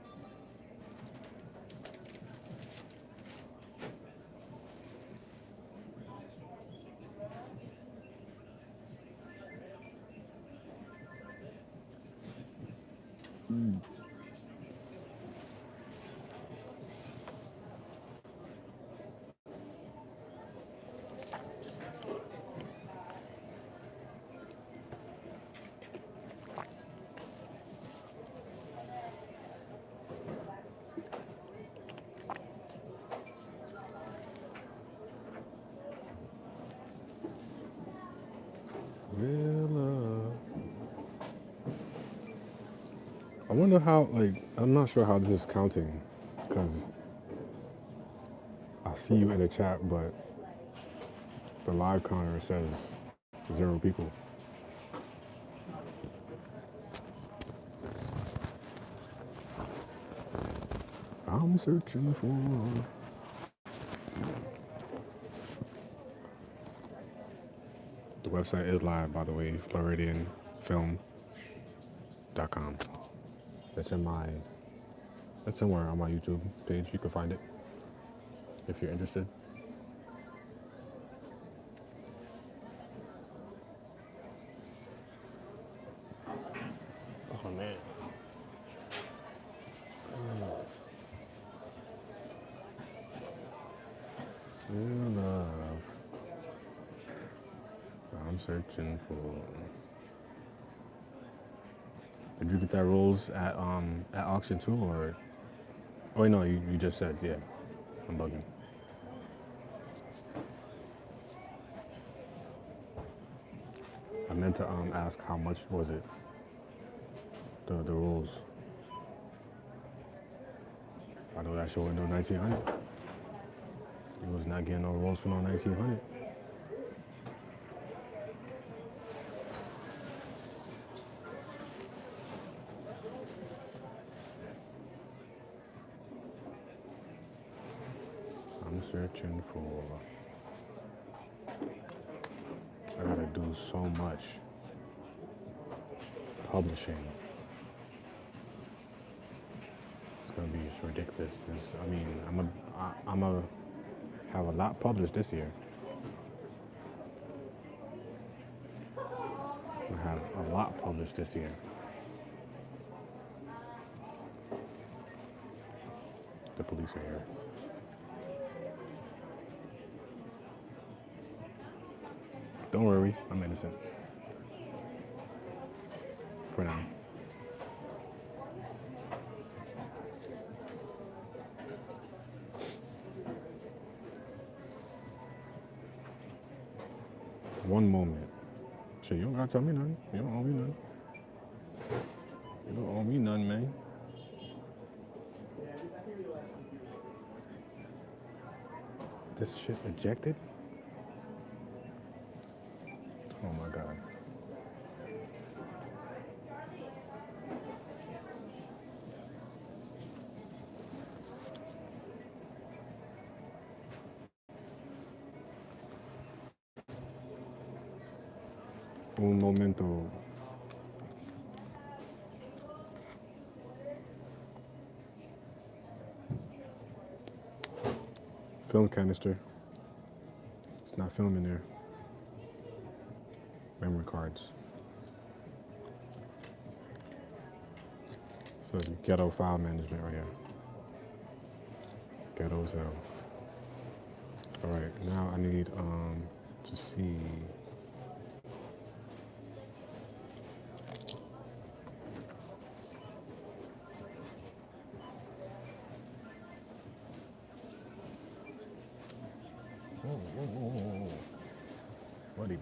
Real love. I wonder how, like, I'm not sure how this is counting because I see you in the chat, but the live counter says 0 people. I'm searching for. The website is live, by the way, FloridianFilm.com. It's somewhere on my YouTube page. You can find it if you're interested. Oh man. Real love. I'm searching for. Did you get that Rolls at auction too, or? Oh wait, no, you just said yeah. I'm bugging. I meant to ask how much was it? The Rolls. I know that show ain't no 1900. You was not getting no Rolls for no 1900. I'm searching for. I gotta do so much publishing. It's gonna be just ridiculous. I'm a have a lot published this year. I have a lot published this year. The police are here. Don't worry, I'm innocent. For now. one moment. Shit, you don't gotta tell me nothing. You don't owe me nothing. You don't owe me nothing, man. This shit ejected? Oh my god. Un momento. Film canister. It's not film in there. Memory cards. So it's ghetto file management right here. Ghetto as hell. All right, now I need to see. Whoa. Buddy.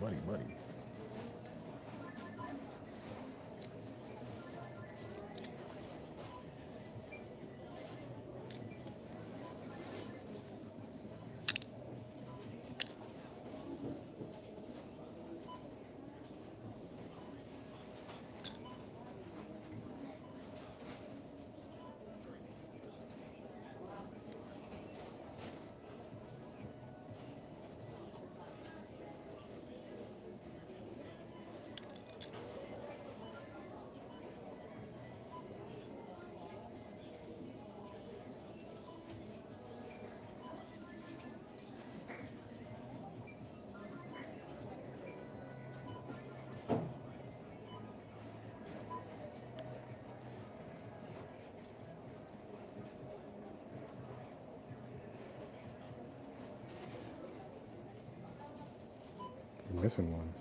I'm missing one.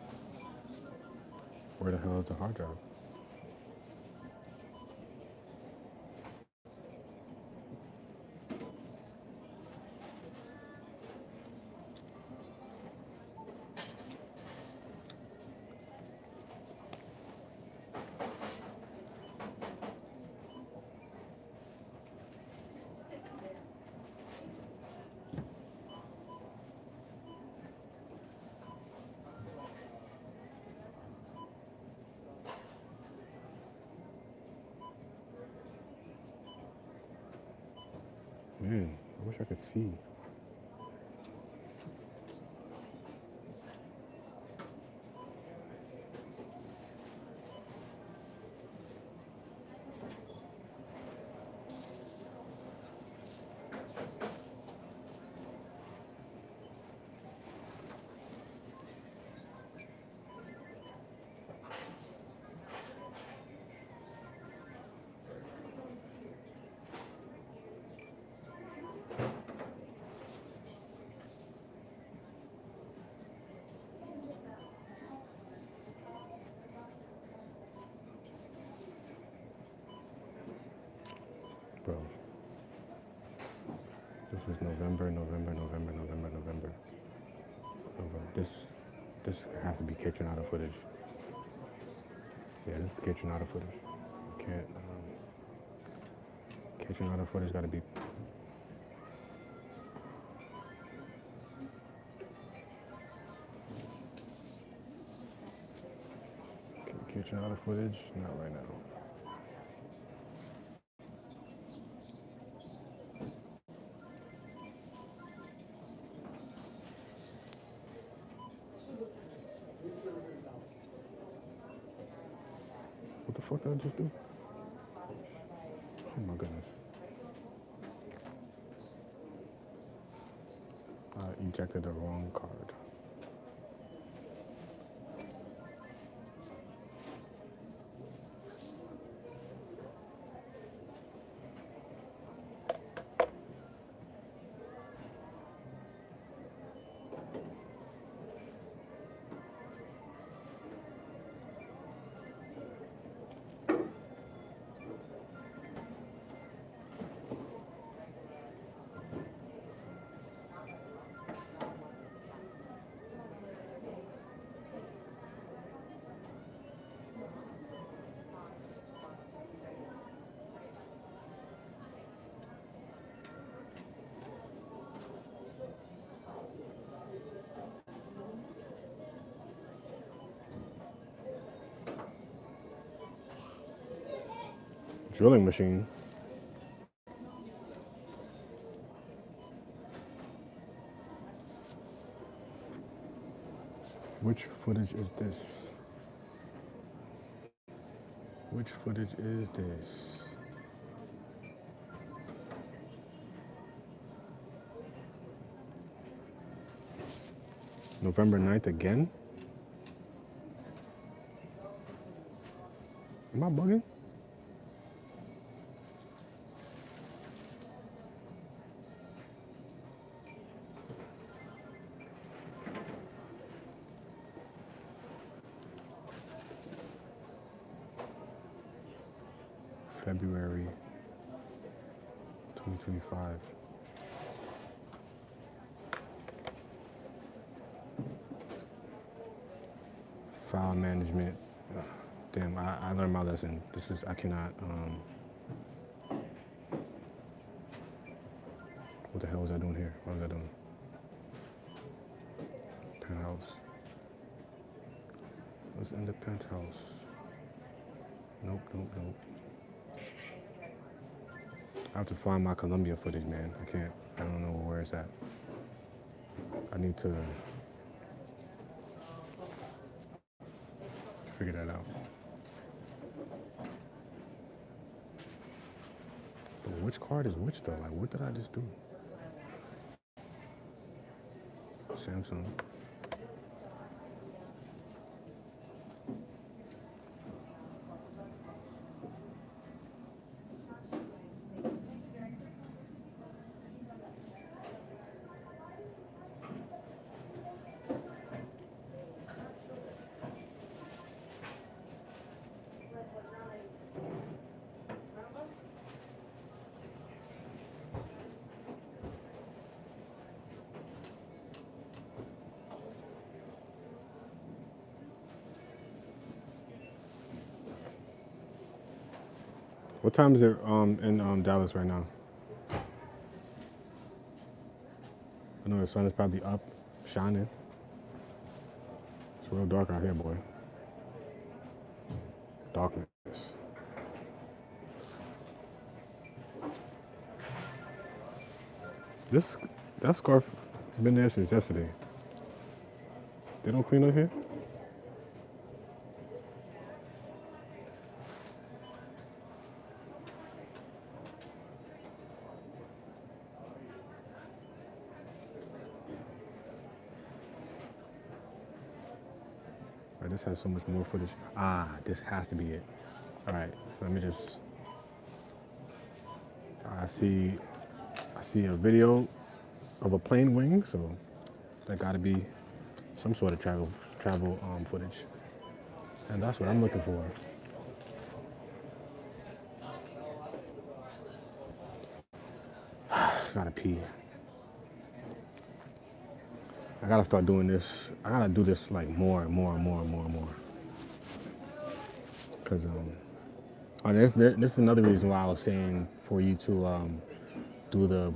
Where the hell is the hard drive? Man, I wish I could see. Bro, this was November. This has to be kitchen footage. Yeah, this is kitchen footage. Can't. Kitchen footage got to be. Kitchen footage, not right now. What the fuck did I just do? Oh my goodness. I ejected the wrong card. Drilling machine. Which footage is this? Which footage is this? November 9th again? Am I bugging? February 2025. File management. Damn, I learned my lesson. I cannot, what the hell was I doing here? What was I doing? Penthouse. What's in the penthouse? Nope. I have to find my Columbia footage, man. I don't know where it's at. I need to figure that out. But which card is which though? Like, what did I just do? Samsung. What time is it in Dallas right now? I know the sun is probably up, shining. It's real dark out here, boy. Darkness. That scarf been there since yesterday. They don't clean up here? Right, this has so much more footage. This has to be it. All right, let me just. I see a video of a plane wing, so that got to be some sort of travel footage, and that's what I'm looking for. Gotta pee. I gotta start doing this. I gotta do this like more and more. Cause this is another reason why I was saying for you to do the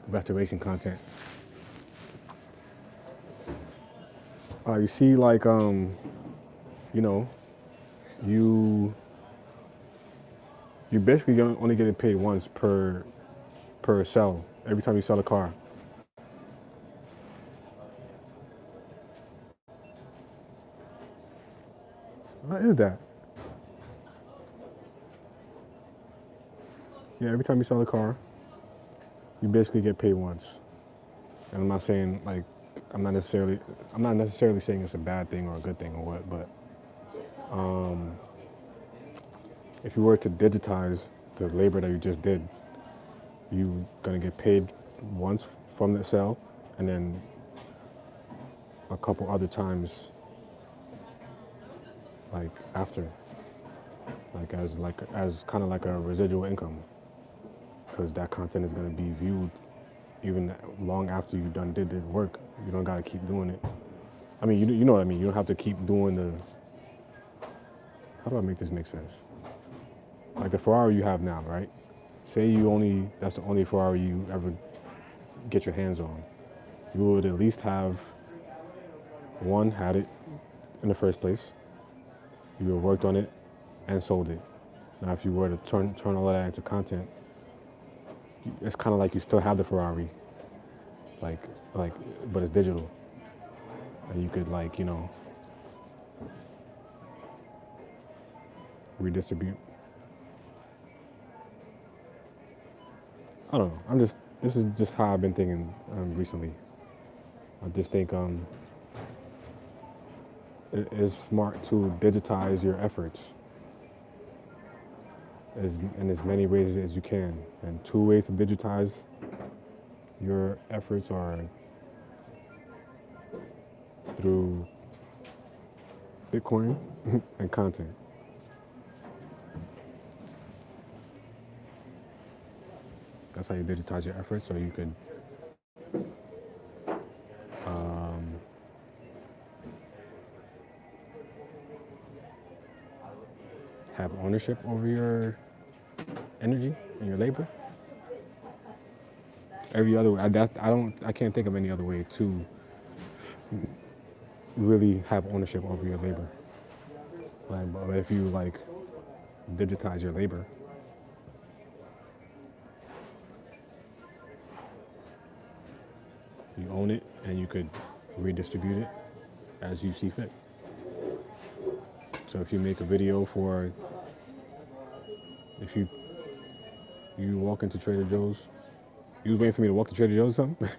restoration content. You see, like you know, you're basically only getting paid once per sell every time you sell a car. What is that? Yeah, every time you sell a car, you basically get paid once. And I'm not saying like I'm not necessarily saying it's a bad thing or a good thing or what, but if you were to digitize the labor that you just did, you're gonna get paid once from the sale, and then a couple other times like after, as kind of like a residual income, because that content is gonna be viewed even long after you did the work. You don't gotta keep doing it. I mean, you know what I mean. You don't have to keep doing the. How do I make this make sense? Like the Ferrari you have now, right? Say that's the only Ferrari you ever get your hands on. You would at least have had it in the first place. You would have worked on it and sold it. Now, if you were to turn all of that into content, it's kind of like you still have the Ferrari, like like, but it's digital, and you could like redistribute. I don't know. This is just how I've been thinking recently. I just think it is smart to digitize your efforts in as many ways as you can. And two ways to digitize your efforts are through Bitcoin and content. That's how you digitize your efforts, so you could have ownership over your energy and your labor. Every other way, I can't think of any other way to really have ownership over your labor. Like, but if you like digitize your labor, you own it and you could redistribute it as you see fit. So if you make a video for, if you walk into Trader Joe's, you was waiting for me to walk to Trader Joe's or something?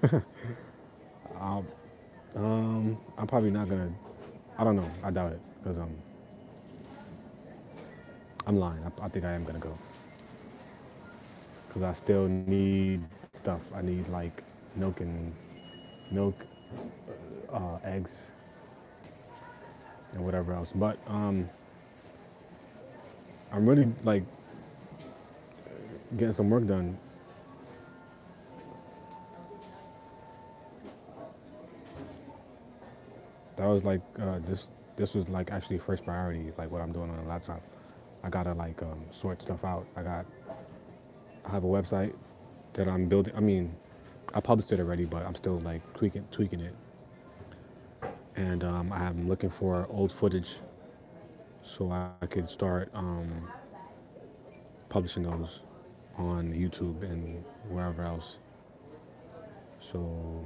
I'm probably not gonna. I don't know. I doubt it because I'm lying. I think I am gonna go because I still need stuff. I need like milk and milk, eggs, and whatever else. But I'm really like getting some work done. That was like this. This was like actually first priority. Like what I'm doing on the laptop. I gotta like sort stuff out. I have a website that I'm building. I mean, I published it already, but I'm still like tweaking it. And I'm looking for old footage so I could start publishing those on YouTube and wherever else. So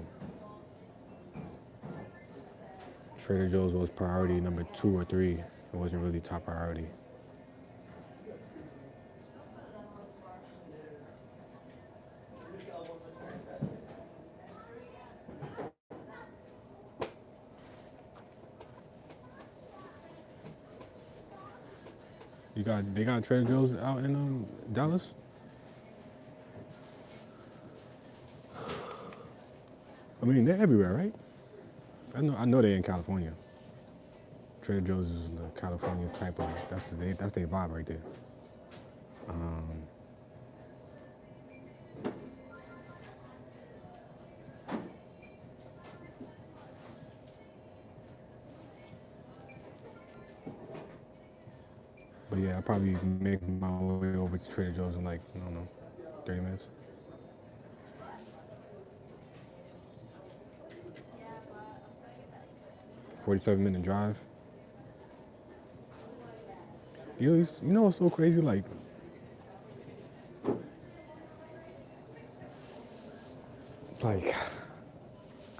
Trader Joe's was priority number 2 or 3. It wasn't really top priority. They got Trader Joe's out in Dallas. I mean, they're everywhere, right? I know they're in California. Trader Joe's is the California type of that's their vibe right there. But yeah, I'll probably make my way over to Trader Joe's in like, I don't know, 30 minutes. 47-minute drive. You know what's so crazy? Like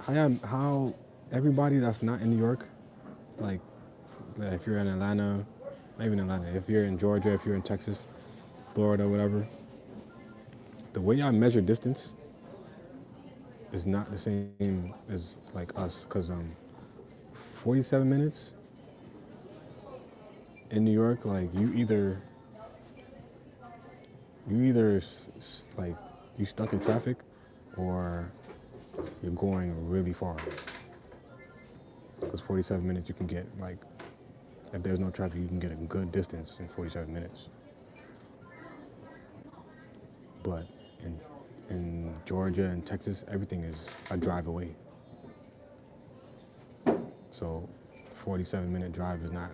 how everybody that's not in New York, like if you're in Atlanta, not even Atlanta, if you're in Georgia, if you're in Texas, Florida, whatever, the way I measure distance is not the same as like us, because 47 minutes in New York, like like you stuck in traffic, or you're going really far. Because 47 minutes you can get like, if there's no traffic, you can get a good distance in 47 minutes. But in Georgia and Texas, everything is a drive away. So 47-minute drive is not,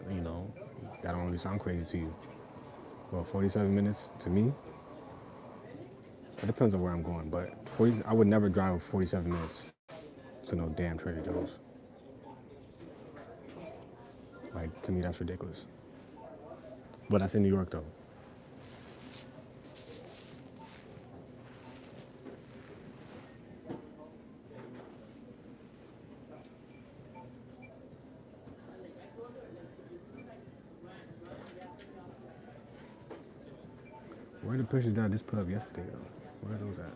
that don't really sound crazy to you. Well, 47 minutes to me, it depends on where I'm going, but I would never drive 47 minutes to no damn Trader Joe's. Like, to me, that's ridiculous. But that's in New York, though. Where are the pictures that I just put up yesterday, though? Where are those at?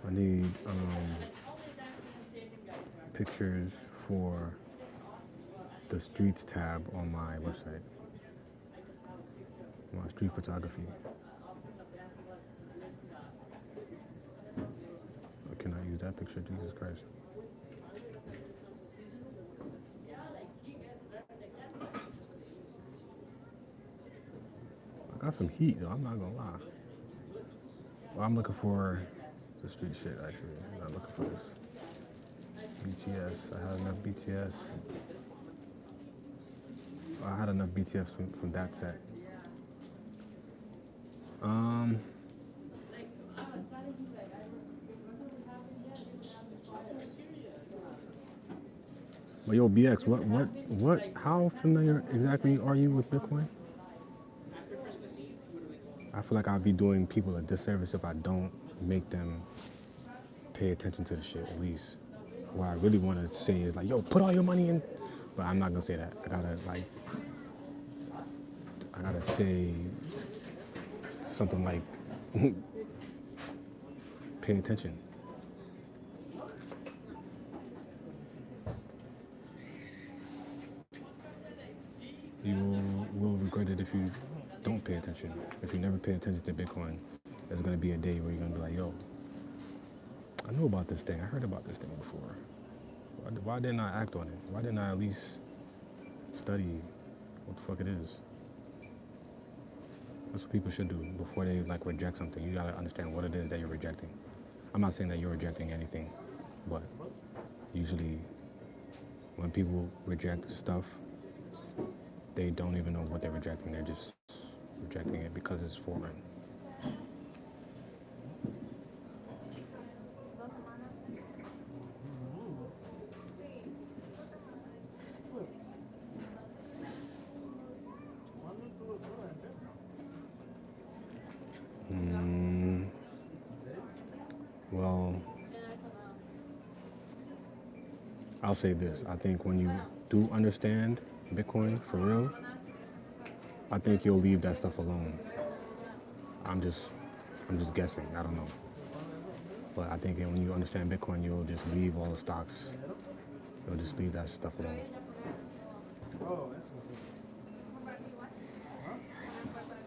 I need pictures for the streets tab on my website, my street photography. I cannot use that picture, Jesus Christ. I got some heat though, I'm not gonna lie. Well, I'm looking for the street shit actually. I'm not looking for this. BTS, I had enough BTS. I had enough BTS from that set. Um, but yo, BX, how familiar exactly are you with Bitcoin? I feel like I'd be doing people a disservice if I don't make them pay attention to the shit at least. What I really want to say is like, yo, put all your money in. But I'm not gonna say that. I gotta say something like, pay attention. You will regret it if you don't pay attention. If you never pay attention to Bitcoin, there's gonna be a day where you're gonna be like, yo, I knew about this thing. I heard about this thing before. Why didn't I act on it? Why didn't I at least study what the fuck it is? That's what people should do before they like reject something. You gotta understand what it is that you're rejecting. I'm not saying that you're rejecting anything, but usually when people reject stuff, they don't even know what they're rejecting. They're just rejecting it because it's foreign. Well, I'll say this. I think when you do understand Bitcoin for real, I think you'll leave that stuff alone. I'm just guessing. I don't know. But I think when you understand Bitcoin, you'll just leave all the stocks. You'll just leave that stuff alone.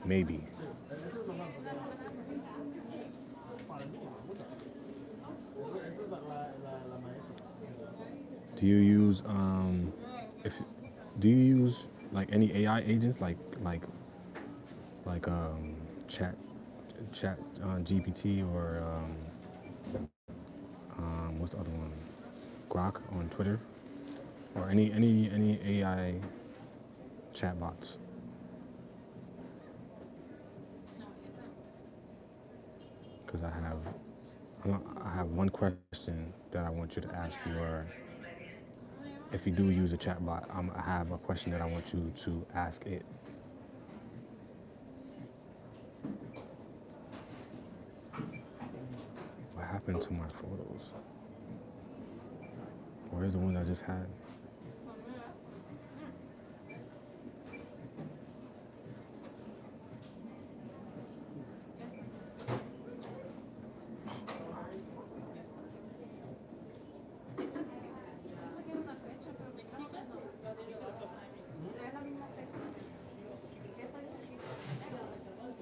Maybe. Do you use if do you use like any AI agents like chat GPT or what's the other one? Grok on Twitter or any AI chatbots? Because I have one question that I want you to ask your. If you do use a chatbot, I have a question that I want you to ask it. What happened to my photos? Where's the one I just had?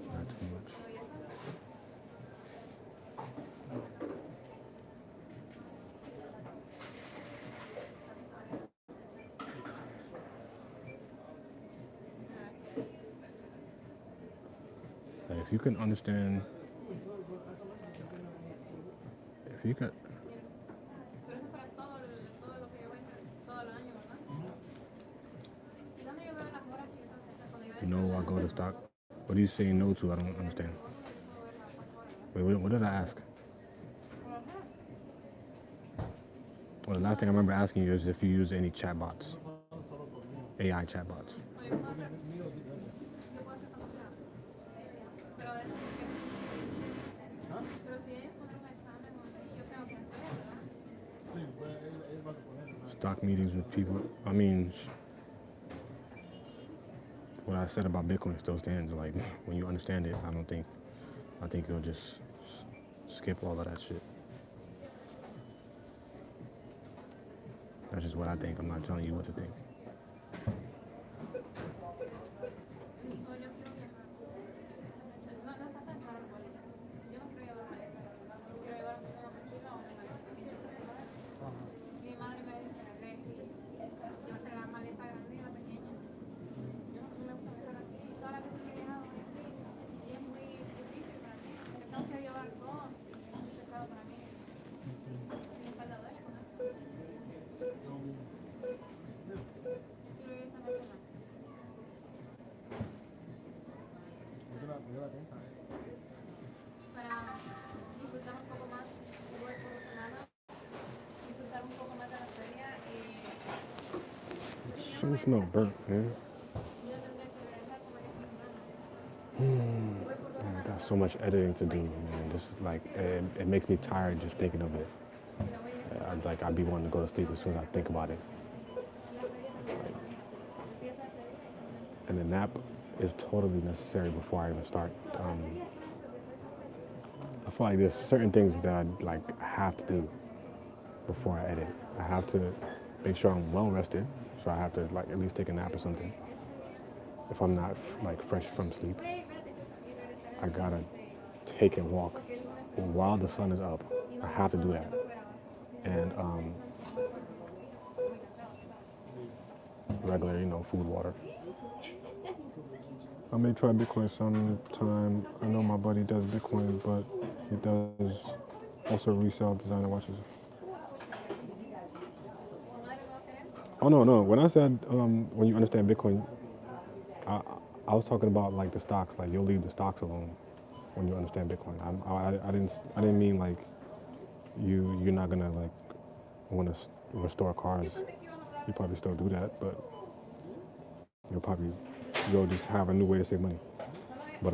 Not too much. Like if you can understand, if you could, no, I'll go to stock. What are you saying no to? I don't understand. Wait, what did I ask? Well, the last thing I remember asking you is if you use any chatbots, AI chatbots. stock meetings with people. I mean, what I said about Bitcoin still stands. Like when you understand it, I think you'll just skip all of that shit. That's just what I think. I'm not telling you what to think. Some smell burnt, man. I got so much editing to do, man. Just like it makes me tired just thinking of it. I'd be wanting to go to sleep as soon as I think about it. And the nap is totally necessary before I even start. I feel like there's certain things that I have to do before I edit. I have to make sure I'm well rested, so I have to like at least take a nap or something. If I'm not like fresh from sleep, I gotta take a walk while the sun is up. I have to do that. And regular, food, water. I may try Bitcoin sometime. I know my buddy does Bitcoin, but he does also resell designer watches. Oh no, no. When I said when you understand Bitcoin, I, I was talking about like the stocks. Like you'll leave the stocks alone when you understand Bitcoin. I didn't mean like you're not gonna like want to restore cars. You probably still do that, but you'll just have a new way to save money. But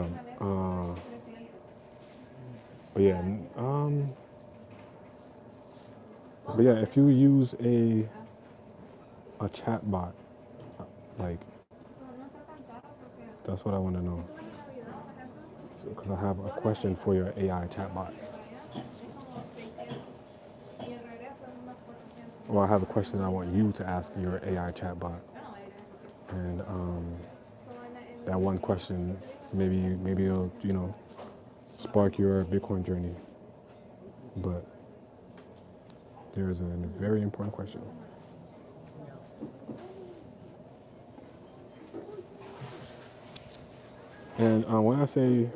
but yeah, but yeah, if you use a chat bot, like that's what I want to know. Because I have a question for your AI chatbot. Well, I have a question I want you to ask your AI chatbot. And that one question, maybe it'll, spark your Bitcoin journey. But there's a very important question. And when I say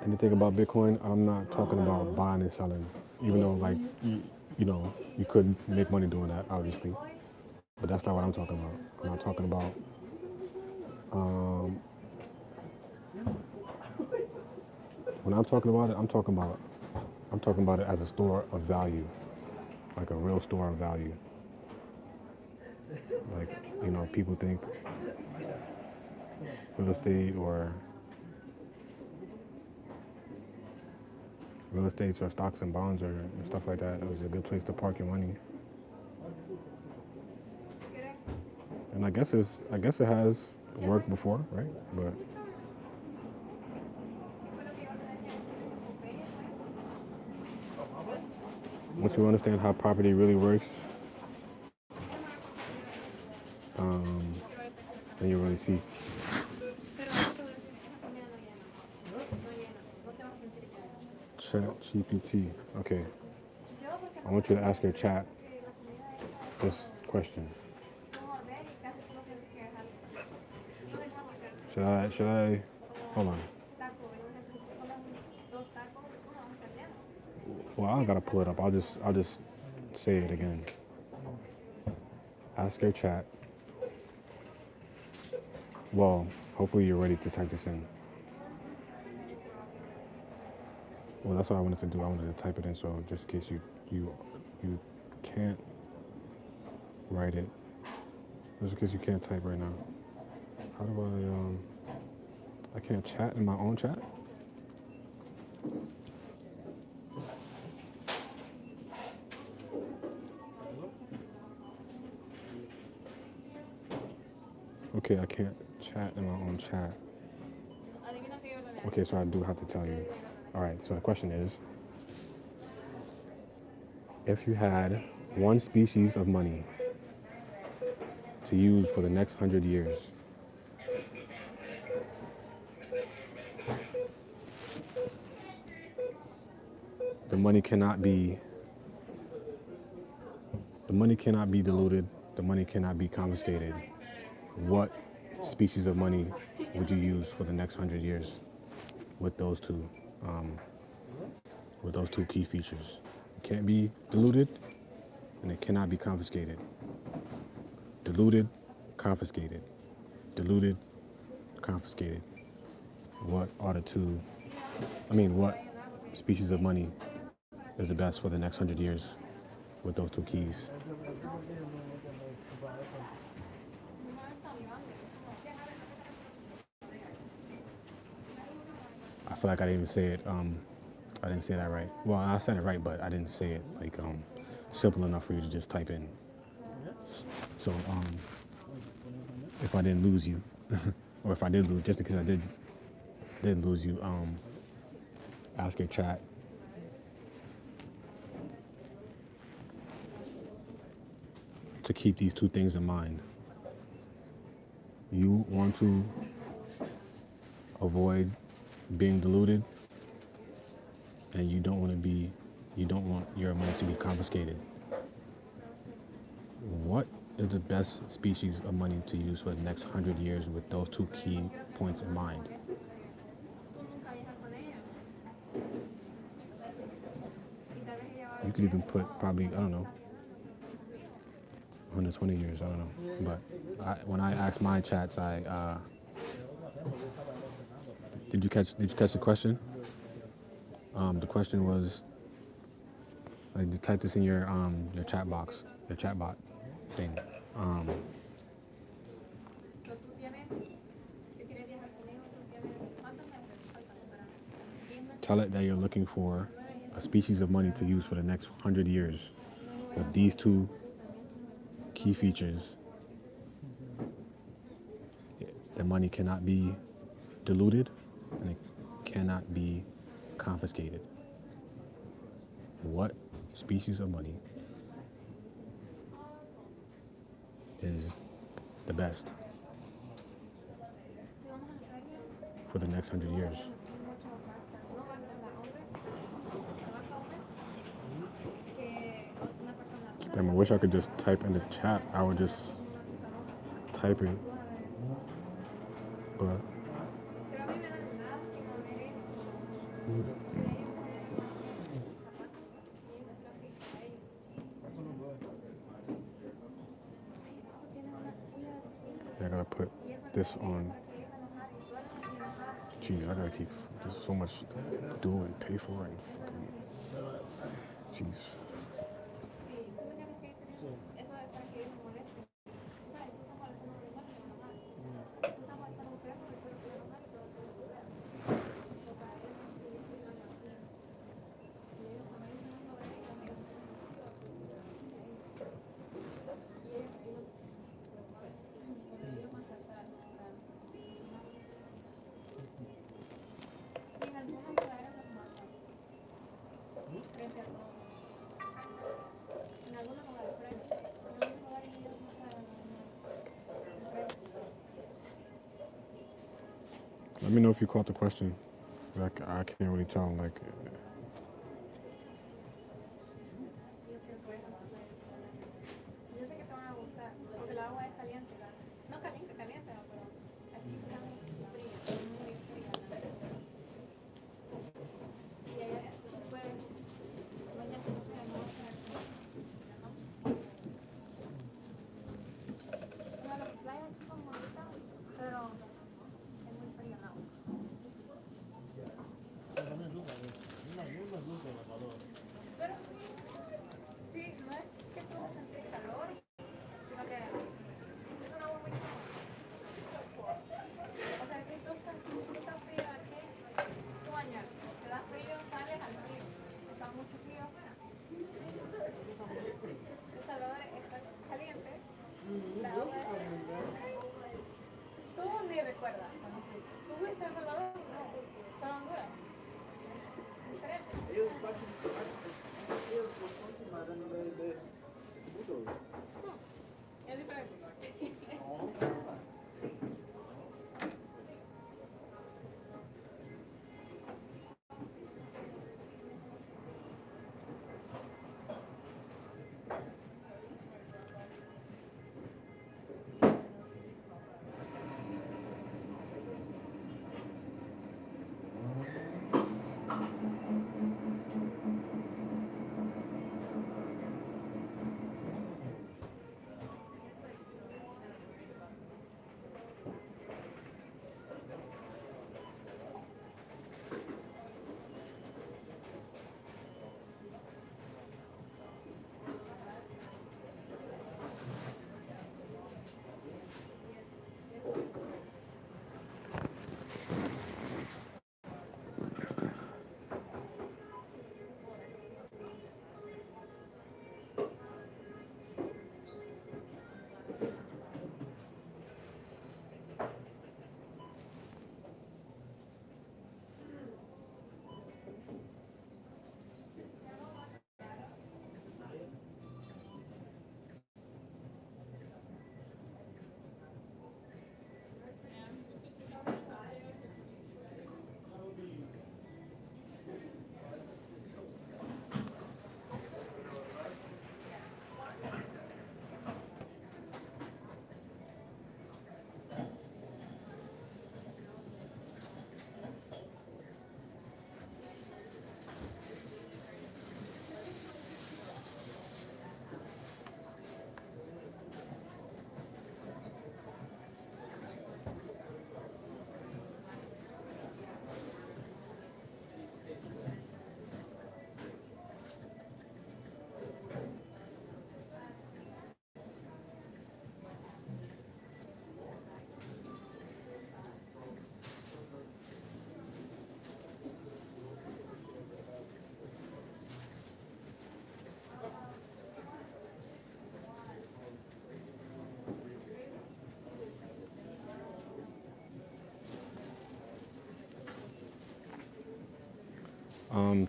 anything about Bitcoin, I'm not talking about buying and selling, even though like you could make money doing that, obviously. But that's not what I'm talking about. I'm not talking about when I'm talking about it, I'm talking about it as a store of value, like a real store of value. Like, people think real estate or real estates or stocks and bonds or stuff like that is a good place to park your money. And I guess it has worked before, right? But once you understand how property really works, then you really see. Chat GPT. Okay. I want you to ask your chat this question. Should I hold on. Well, I don't gotta pull it up. I'll just say it again. Ask your chat. Well, hopefully you're ready to type this in. Well, that's what I wanted to do. I wanted to type it in, so just in case you can't write it, just in case you can't type right now. How do I can't chat in my own chat? Okay, I can't chat in my own chat. Okay, so I do have to tell you. All right, so the question is, if you had one species of money to use for the next 100 years, the money cannot be the money cannot be diluted, the money cannot be confiscated. What species of money would you use for the next 100 years with those two key features? It can't be diluted and it cannot be confiscated. Diluted, confiscated. Diluted, confiscated. What are the two? What species of money is the best for the next 100 years with those two keys? I feel like I didn't even say it. I didn't say that right. Well, I said it right, but I didn't say it like simple enough for you to just type in. So if I didn't lose you, or if I did lose, just in case I did lose you, ask your chat to keep these two things in mind. You want to avoid being diluted, and you don't want your money to be confiscated. What is the best species of money to use for the next 100 years with those two key points in mind? You could even put probably, I don't know, 120 years, I don't know. But when I asked my chats, did you catch the question? The question was, like, just type this in your chat box, your chat bot thing. Tell it that you're looking for a species of money to use for the next 100 years with these two key features. The money cannot be diluted and it cannot be confiscated. What species of money is the best for the next 100 years? Damn, I wish I could just type in the chat. I would just type it. But I gotta put this on. Jeez, I gotta keep. There's so much to do and pay for and fucking. Jeez. Let me know if you caught the question. I can't really tell. Like,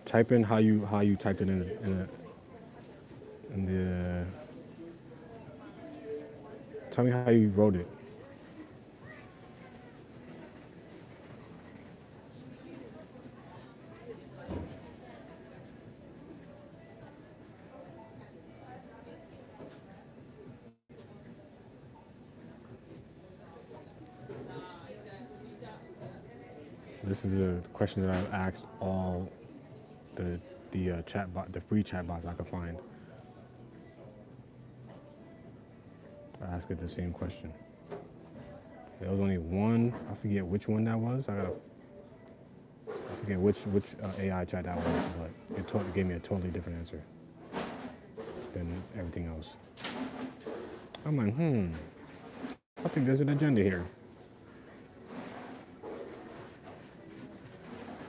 Type in how you typed it in the. Tell me how you wrote it. This is a question that I've asked all the chat bot, the free chat bots I could find. I ask it the same question. There was only one. I forget which one that was. I forget which AI chat that was, but it gave me a totally different answer than everything else. I'm like, I think there's an agenda here.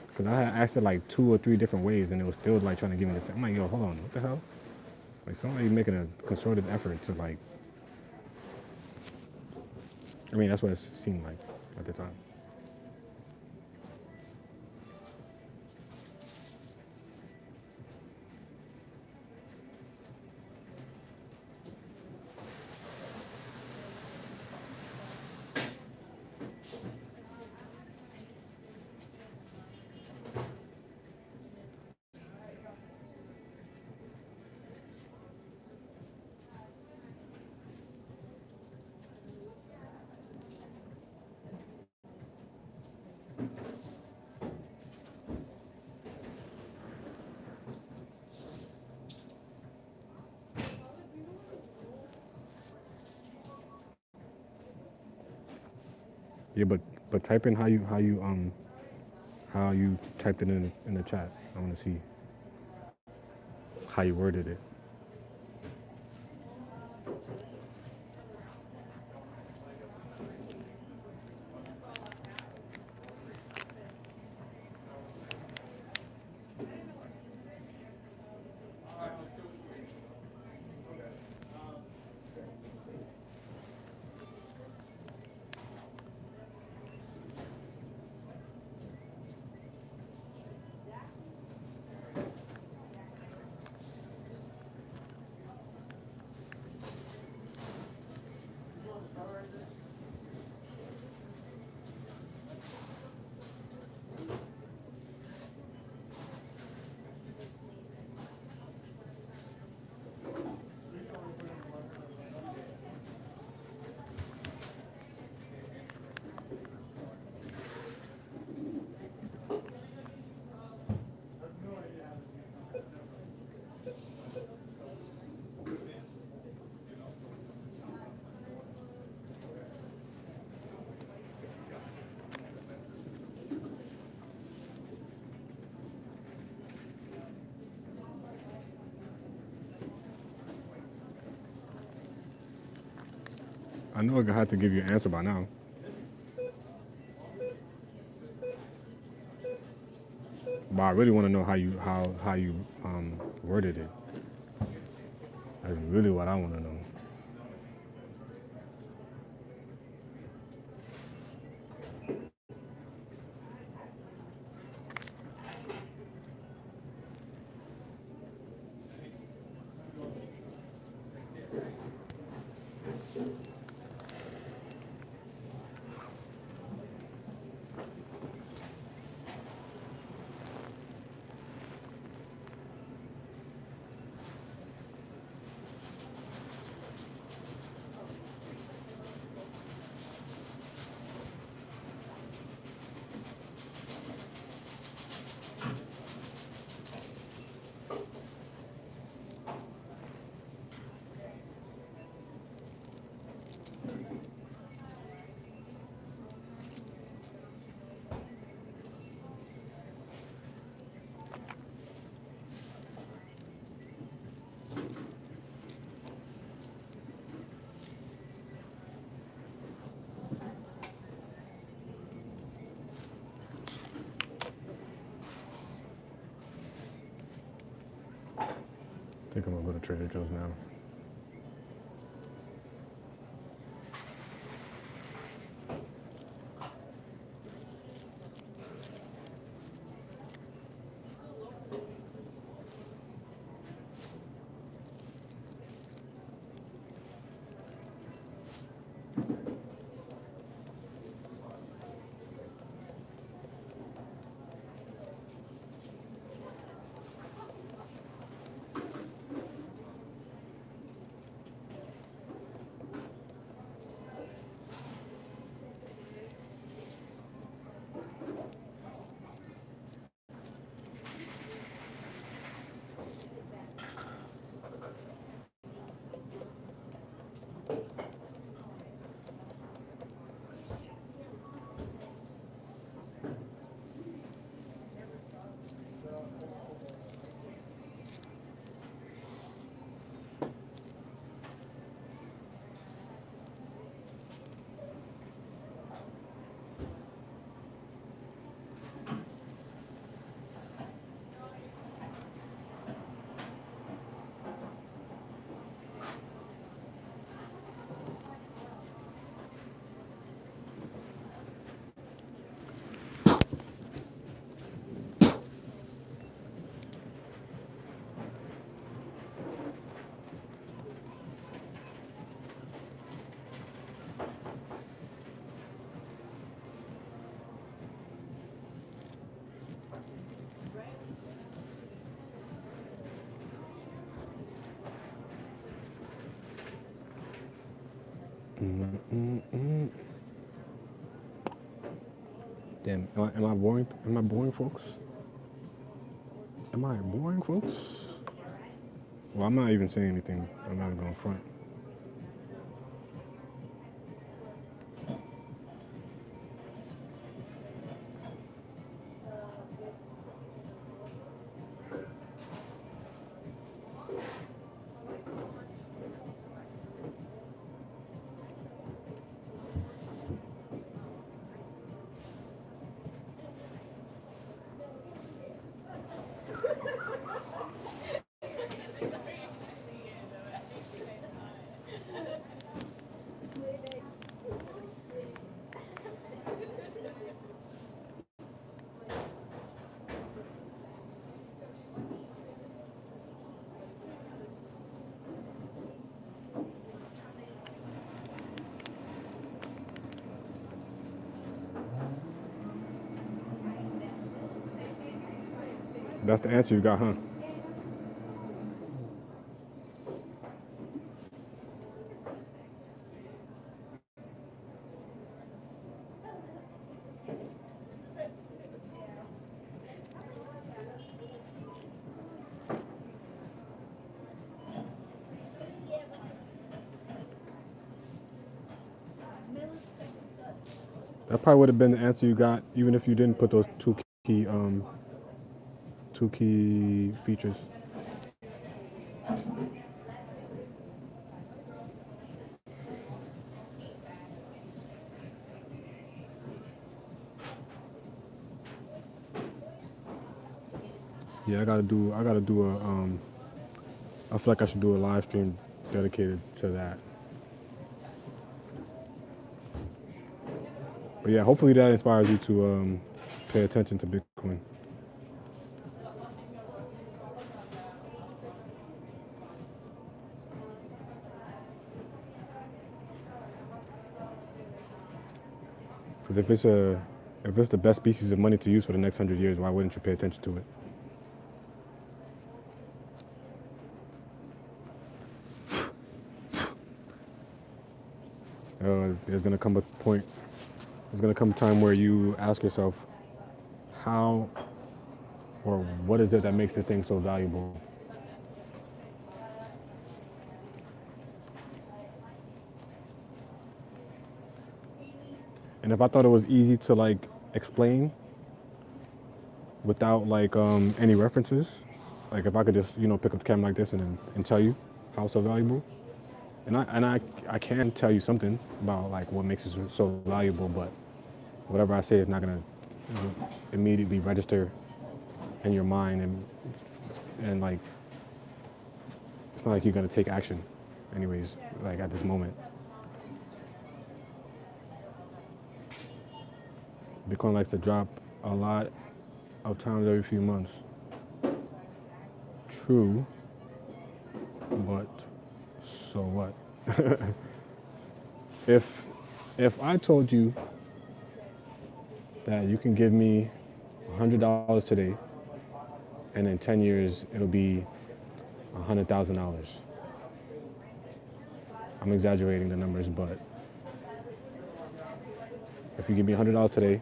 Because I had asked it like 2 or 3 different ways, and it was still like trying to give me the same. I'm like, yo, hold on, what the hell? Like somebody making a concerted effort to like. I mean, that's what it seemed like at the time. Yeah, but type in how you typed it in the chat. I want to see how you worded it. I know I had to give you an answer by now. But I really want to know how you worded it. That's really what I want to know. I think I'm gonna go to Trader Joe's now. Damn, am I boring? Am I boring, folks? Am I boring, folks? Well, I'm not even saying anything. I'm not even going front. That's the answer you got, huh? That probably would have been the answer you got, even if you didn't put those key two key features. Yeah, I gotta do a I feel like I should do a live stream dedicated to that. But yeah, hopefully that inspires you to pay attention to Bitcoin. Because if it's the best species of money to use for the next 100 years, why wouldn't you pay attention to it? There's gonna come a point. There's gonna come a time where you ask yourself, how or what is it that makes the thing so valuable? And if I thought it was easy to like explain without like any references, like if I could just pick up the camera like this and tell you how it's so valuable, and I can tell you something about like what makes it so valuable, but whatever I say is not gonna immediately register in your mind, and like it's not like you're gonna take action, anyways. Like at this moment, Bitcoin likes to drop a lot of times every few months. True, but so what? If I told you that you can give me $100 today, and in 10 years it'll be $100,000. I'm exaggerating the numbers, but if you give me $100 today,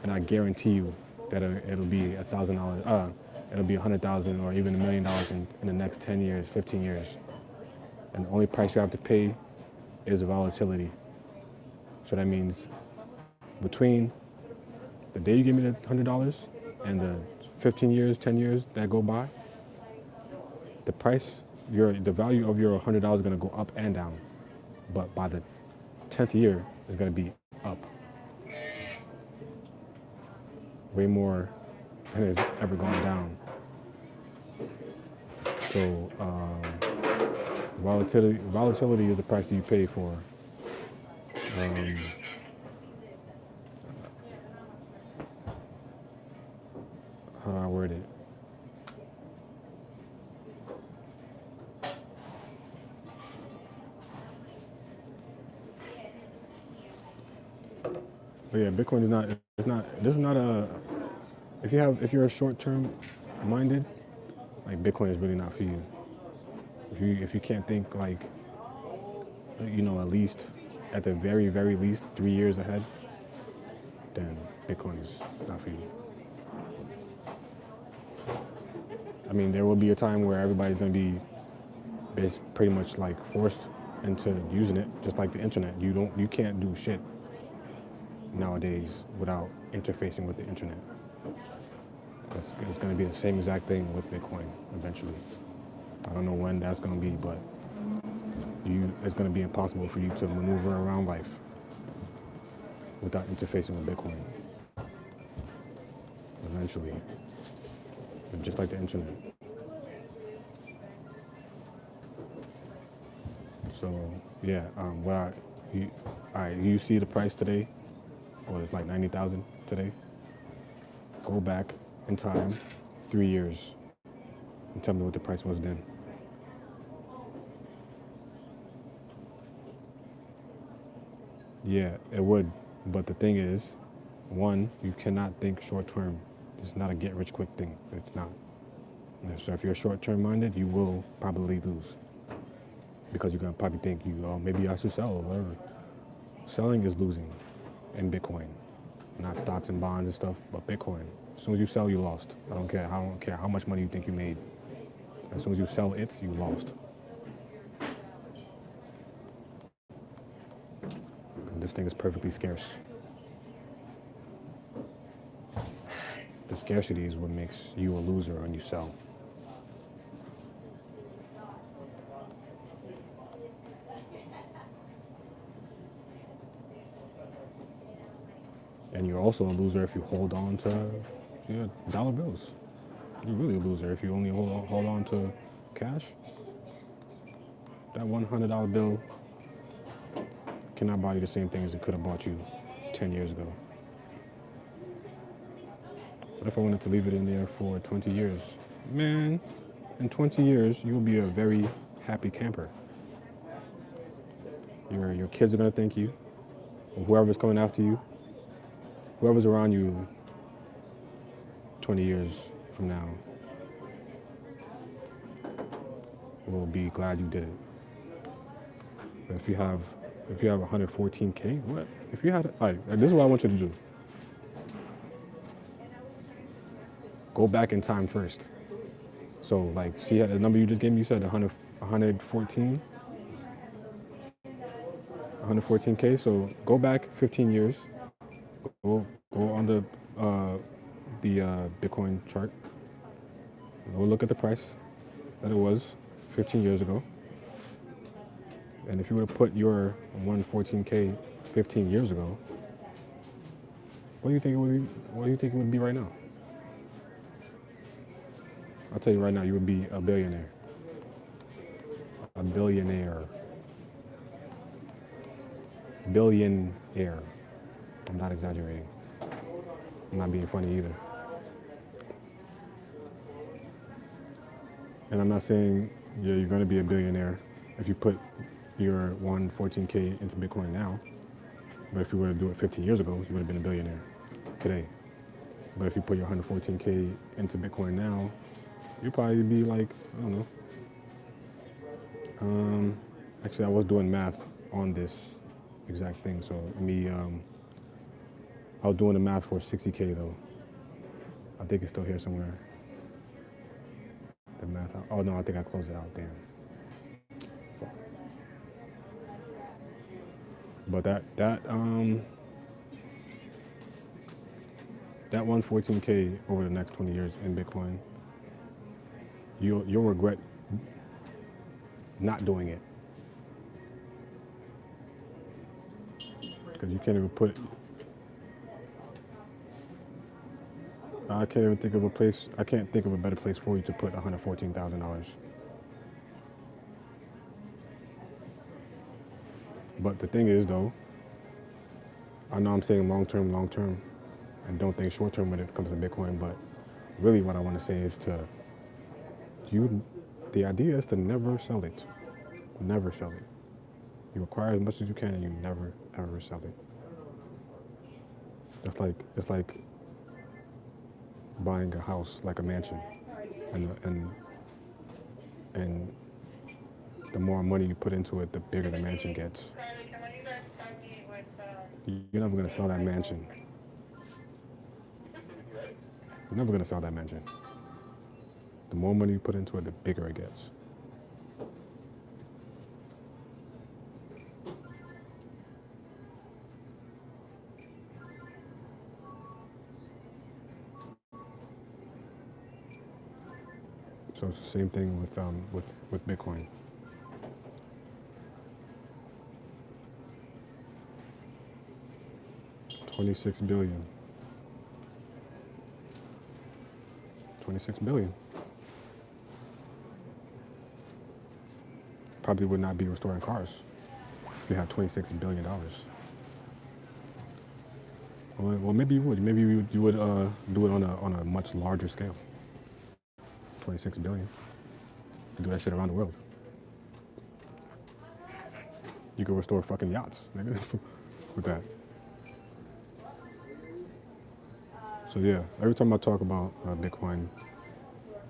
and I guarantee you that it'll be $1,000, it'll be 100,000 or even $1 million in the next 10 years, 15 years, and the only price you have to pay is volatility. So that means between the day you give me the $100 and the 15 years, 10 years that go by, the price, the value of your $100 is going to go up and down. But by the 10th year, it's going to be up way more than it's ever gone down. So volatility is the price that you pay for how do I word it? But yeah, Bitcoin is not. It's not. This is not a. If you're a short term minded, like Bitcoin is really not for you. If you can't think like, at least at the very least 3 years ahead, then Bitcoin is not for you. I mean, there will be a time where everybody's going to be pretty much like forced into using it, just like the internet. You can't do shit nowadays without interfacing with the internet. It's going to be the same exact thing with Bitcoin eventually. I don't know when that's going to be, but it's going to be impossible for you to maneuver around life without interfacing with Bitcoin. Eventually, just like the internet. So yeah, you see the price today? Well, it's like 90,000 today. Go back in time, 3 years, and tell me what the price was then. Yeah, it would. But the thing is, one, you cannot think short term. It's not a get rich quick thing. It's not. So if you're short term minded, you will probably lose. Because you're going to probably think, maybe I should sell or whatever. Selling is losing in Bitcoin. Not stocks and bonds and stuff, but Bitcoin. As soon as you sell, you lost. I don't care how much money you think you made. As soon as you sell it, you lost. And this thing is perfectly scarce. The scarcity is what makes you a loser when you sell. And you're also a loser if you hold on to dollar bills. You're really a loser if you only hold on to cash. That $100 bill cannot buy you the same things it could have bought you 10 years ago. What if I wanted to leave it in there for 20 years? Man, in 20 years, you'll be a very happy camper. Your kids are going to thank you, or whoever's coming after you, whoever's around you 20 years from now will be glad you did it. But if you have 114K, what? If you had, all right, this is what I want you to do. Go back in time first. So like, see the number you just gave me, you said 114K. So go back 15 years. Go on the Bitcoin chart. Go look at the price that it was 15 years ago. And if you were to put your 114K 15 years ago, what do you think it would be? What do you think it would be right now? I'll tell you right now, you would be a billionaire. A billionaire. Billionaire. I'm not exaggerating. I'm not being funny either. And I'm not saying, yeah, you're going to be a billionaire if you put your 114K into Bitcoin now. But if you were to do it 15 years ago, you would have been a billionaire today. But if you put your 114K into Bitcoin now, you'd probably be like, I don't know. Actually, I was doing math on this exact thing. So I was doing the math for 60K though. I think it's still here somewhere. The math. Oh no, I think I closed it out. Damn. Fuck. But that 114K over the next 20 years in Bitcoin, you'll regret not doing it because you can't even put. I can't even think of a place. I can't think of a better place for you to put $114,000. But the thing is, though, I know I'm saying long term, and don't think short term when it comes to Bitcoin. But really, what I want to say is the idea is to never sell it. Never sell it. You acquire as much as you can, and you never ever sell it. It's like buying a house, like a mansion, and the more money you put into it, the bigger the mansion gets. You're never gonna sell that mansion. You're never gonna sell that mansion. The more money you put into it, the bigger it gets. So it's the same thing with Bitcoin. $26 billion. 26 billion. Probably would not be restoring cars if you had $26 billion. Well, maybe you would. Maybe you would do it on a much larger scale. 26 billion. You do that shit around the world. You could restore fucking yachts, nigga, with that. So yeah, every time I talk about Bitcoin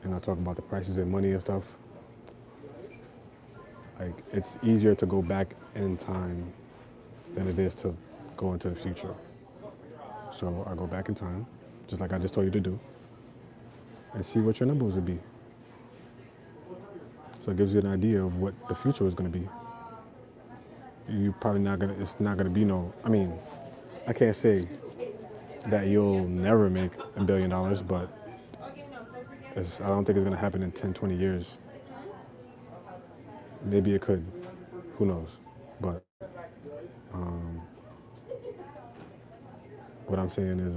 and I talk about the prices and money and stuff, like it's easier to go back in time than it is to go into the future. So I go back in time, just like I just told you to do, and see what your numbers would be. So it gives you an idea of what the future is going to be. You probably not gonna. It's not gonna be no. I mean, I can't say that you'll never make $1 billion, but I don't think it's gonna happen in 10, 20 years. Maybe it could. Who knows? But what I'm saying is,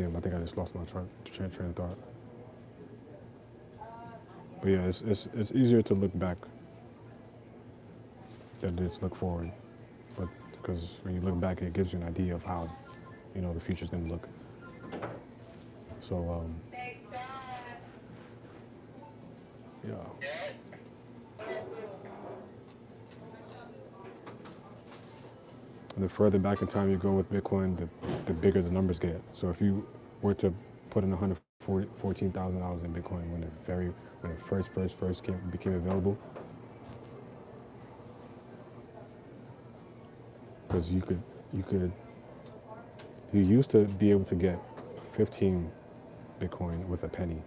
Damn, I think I just lost my train of thought. But yeah, it's easier to look back than it is to look forward. But because when you look back, it gives you an idea of how, the future's gonna look. So yeah, and the further back in time you go with Bitcoin, the bigger the numbers get. So if you were to put in $114,000 in Bitcoin when it first became available, because you used to be able to get 15 Bitcoin with a penny.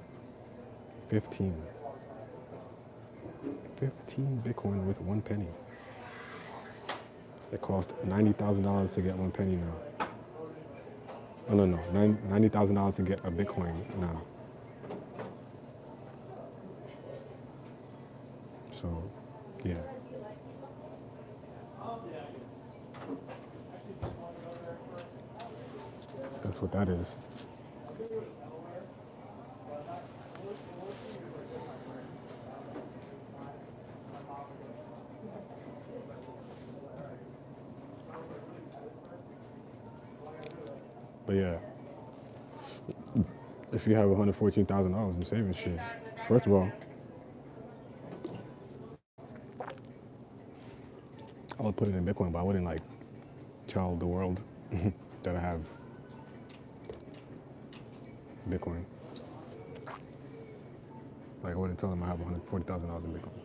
15. 15 Bitcoin with 1 penny. It cost $90,000 to get 1 penny now. Oh, no, $90,000 to get a Bitcoin now. So, yeah. That's what that is. But yeah, if you have $114,000 in savings shit, first of all, I would put it in Bitcoin, but I wouldn't like tell the world that I have Bitcoin. Like I wouldn't tell them I have $140,000 in Bitcoin.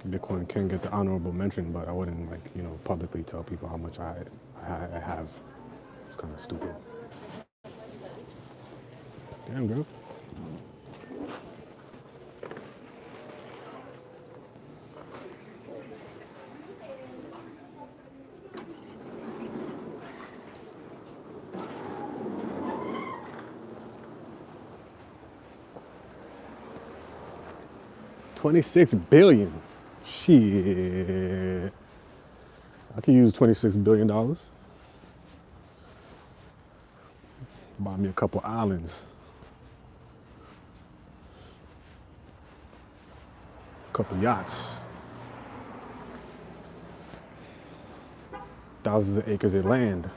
Bitcoin can get the honorable mention, but I wouldn't like publicly tell people how much I have. It's kind of stupid. Damn, girl. $26 billion. Shit. I could use $26 billion. Buy me a couple islands. A couple yachts. Thousands of acres of land.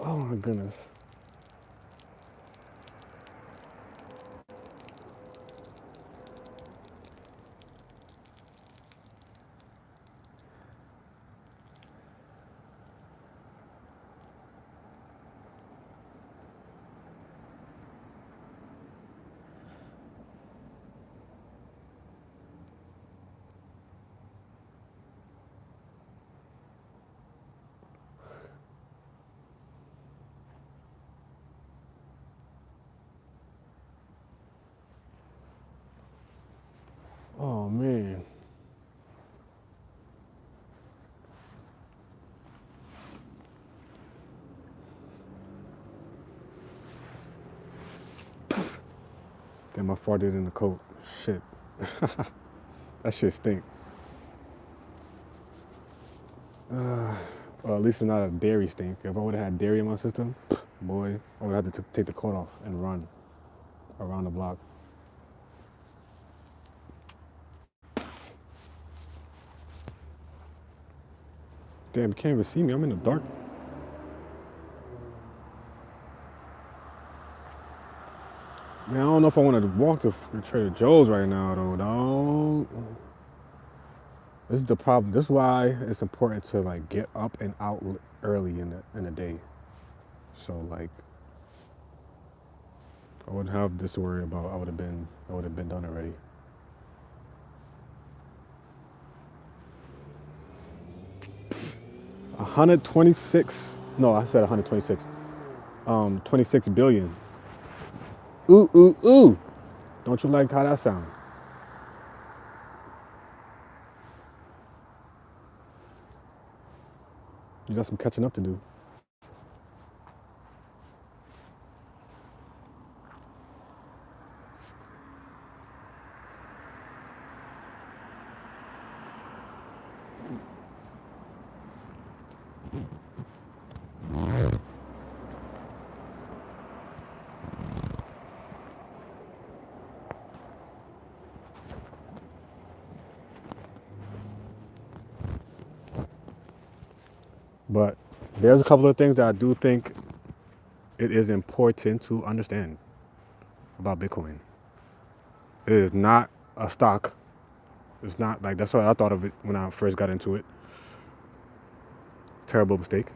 Oh my goodness. Oh man. Damn, I farted in the coat. Shit. That shit stink. Or at least it's not a dairy stink. If I would have had dairy in my system, boy, I would have to take the coat off and run around the block. Damn, you can't even see me. I'm in the dark. Man, I don't know if I want to walk to Trader Joe's right now, though, dog. This is the problem. This is why it's important to like get up and out early in the day. So like, I wouldn't have this to worry about. I would have been done already. $126. No, I said 126. 26 billion. Ooh, ooh, ooh. Don't you like how that sounds? You got some catching up to do. But there's a couple of things that I do think it is important to understand about Bitcoin. It is not a stock. It's not like that's what I thought of it when I first got into it. Terrible mistake.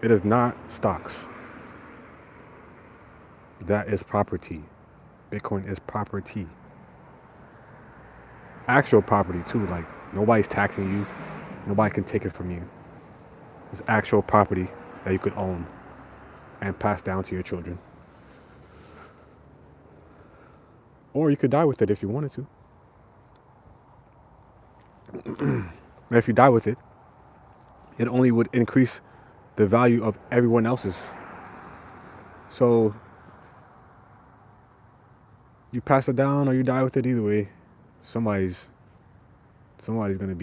It is not stocks. That is property. Bitcoin is property. Actual property too. Like nobody's taxing you. Nobody can take it from you. It's actual property that you could own and pass down to your children. Or you could die with it if you wanted to. And if you die with it, it only would increase the value of everyone else's. So you pass it down or you die with it, either way, somebody's gonna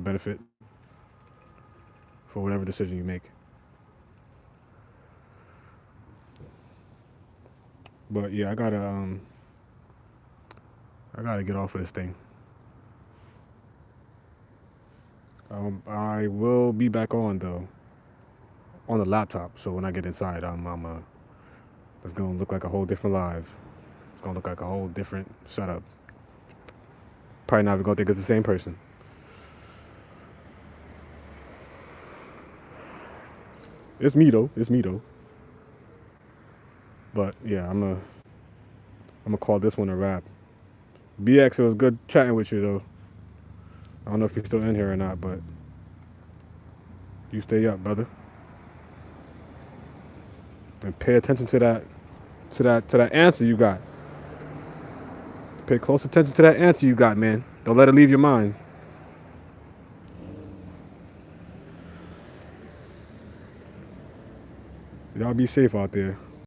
benefit for whatever decision you make. But yeah, I gotta get off of this thing. I will be back on though, on the laptop. So when I get inside, it's gonna look like a whole different live. It's gonna look like a whole different setup. Probably not even gonna think it's the same person. It's me though. It's me though. But yeah, I'm gonna call this one a wrap. BX, it was good chatting with you though. I don't know if you're still in here or not, but you stay up, brother. And pay attention to that answer you got. Pay close attention to that answer you got, man. Don't let it leave your mind. Y'all be safe out there.